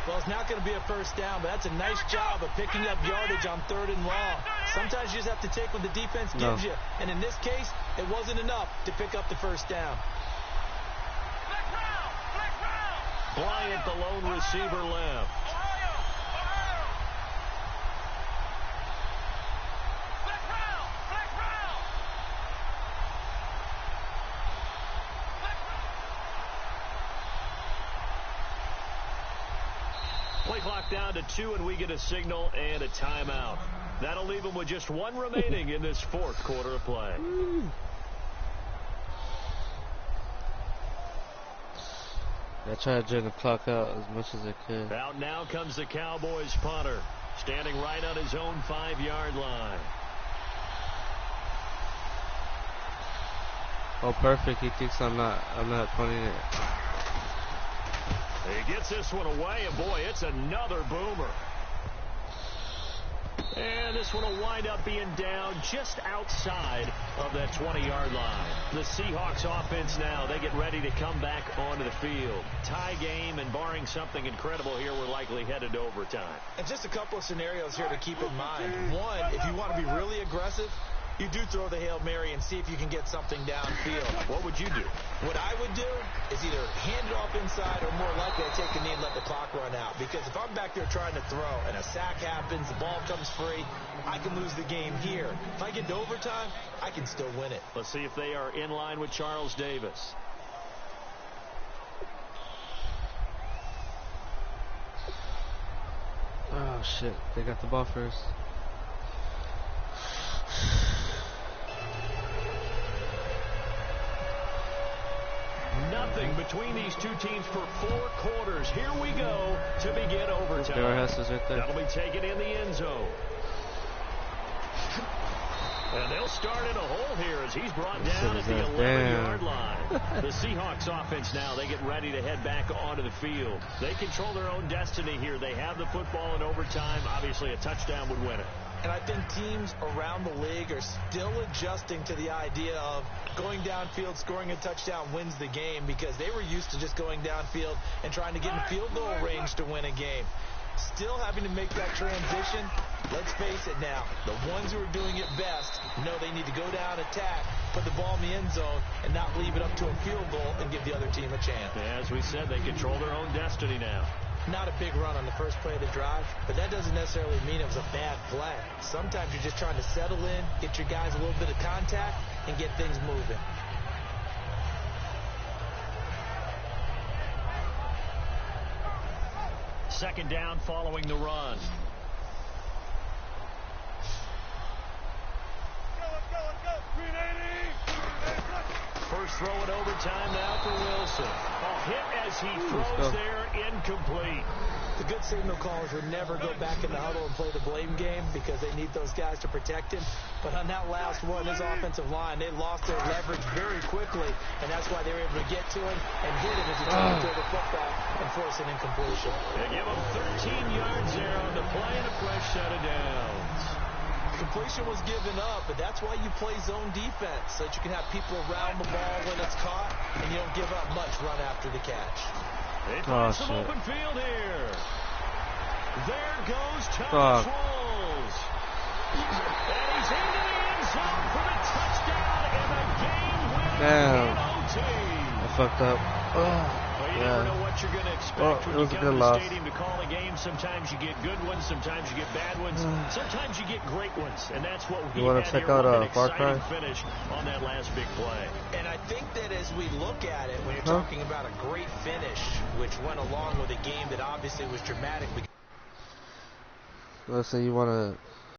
Well, it's not going to be a first down, but that's a nice job of picking up yardage on 3rd and long. Sometimes you just have to take what the defense gives you. And in this case, it wasn't enough to pick up the first down. Bryant, the lone receiver, left. Play clock down to 2, and we get a signal and a timeout. That'll leave them with just 1 remaining in this 4th quarter of play. I tried to drain the clock out as much as I could. Out now comes the Cowboys punter, standing right on his own 5-yard line. Oh, perfect. He thinks I'm not punting it. He gets this one away, and boy, it's another boomer. And this one will wind up being down just outside of that 20-yard line. The Seahawks offense now, they get ready to come back onto the field. Tie game, and barring something incredible here, we're likely headed to overtime. And just a couple of scenarios here to keep in mind. One, if you want to be really aggressive, you do throw the Hail Mary and see if you can get something downfield. What would you do? What I would do is either hand it off inside or more likely I take a knee and let the clock run out. Because if I'm back there trying to throw and a sack happens, the ball comes free, I can lose the game here. If I get to overtime, I can still win it. Let's see if they are in line with Charles Davis. Oh, shit. They got the ball first. Nothing between these two teams for 4 quarters. Here we go to begin overtime. Right there. That'll be taken in the end zone. And they'll start in a hole here as he's brought down at the 11-yard line. The Seahawks offense now, they get ready to head back onto the field. They control their own destiny here. They have the football in overtime. Obviously, a touchdown would win it. And I think teams around the league are still adjusting to the idea of going downfield, scoring a touchdown wins the game, because they were used to just going downfield and trying to get in field goal range to win a game. Still having to make that transition. Let's face it now, the ones who are doing it best know they need to go down, attack, put the ball in the end zone, and not leave it up to a field goal and give the other team a chance. As we said, they control their own destiny now. not a big run on the first play of the drive, but that doesn't necessarily mean it was a bad play. Sometimes you're just trying to settle in, get your guys a little bit of contact, and get things moving. Second down following the run. First throw in overtime now for Wilson. A hit as he throws there, incomplete. The good signal callers would never go back in the huddle and play the blame game because they need those guys to protect him. But on that last one, his offensive line, they lost their leverage very quickly, and that's why they were able to get to him and hit him as he tried to throw the football and force an incompletion. They give him 13 yards there on the play and a fresh set of downs. Completion was given up, but that's why you play zone defense, so that you can have people around the ball when it's caught, and you don't give up much run after the catch. They find some open field here. There goes Thomas Rawls. And he's into the end zone for the touchdown and a game-winning OT. I fucked up. You never know what you're going to expect when you come to the stadium to call a game. Sometimes you get good ones, sometimes you get bad ones, sometimes you get great ones, and that's what we had here. An exciting finish on that last big play. And I think that as we look at it, when you're talking about a great finish, which went along with a game that obviously was dramatic. Let's say you want to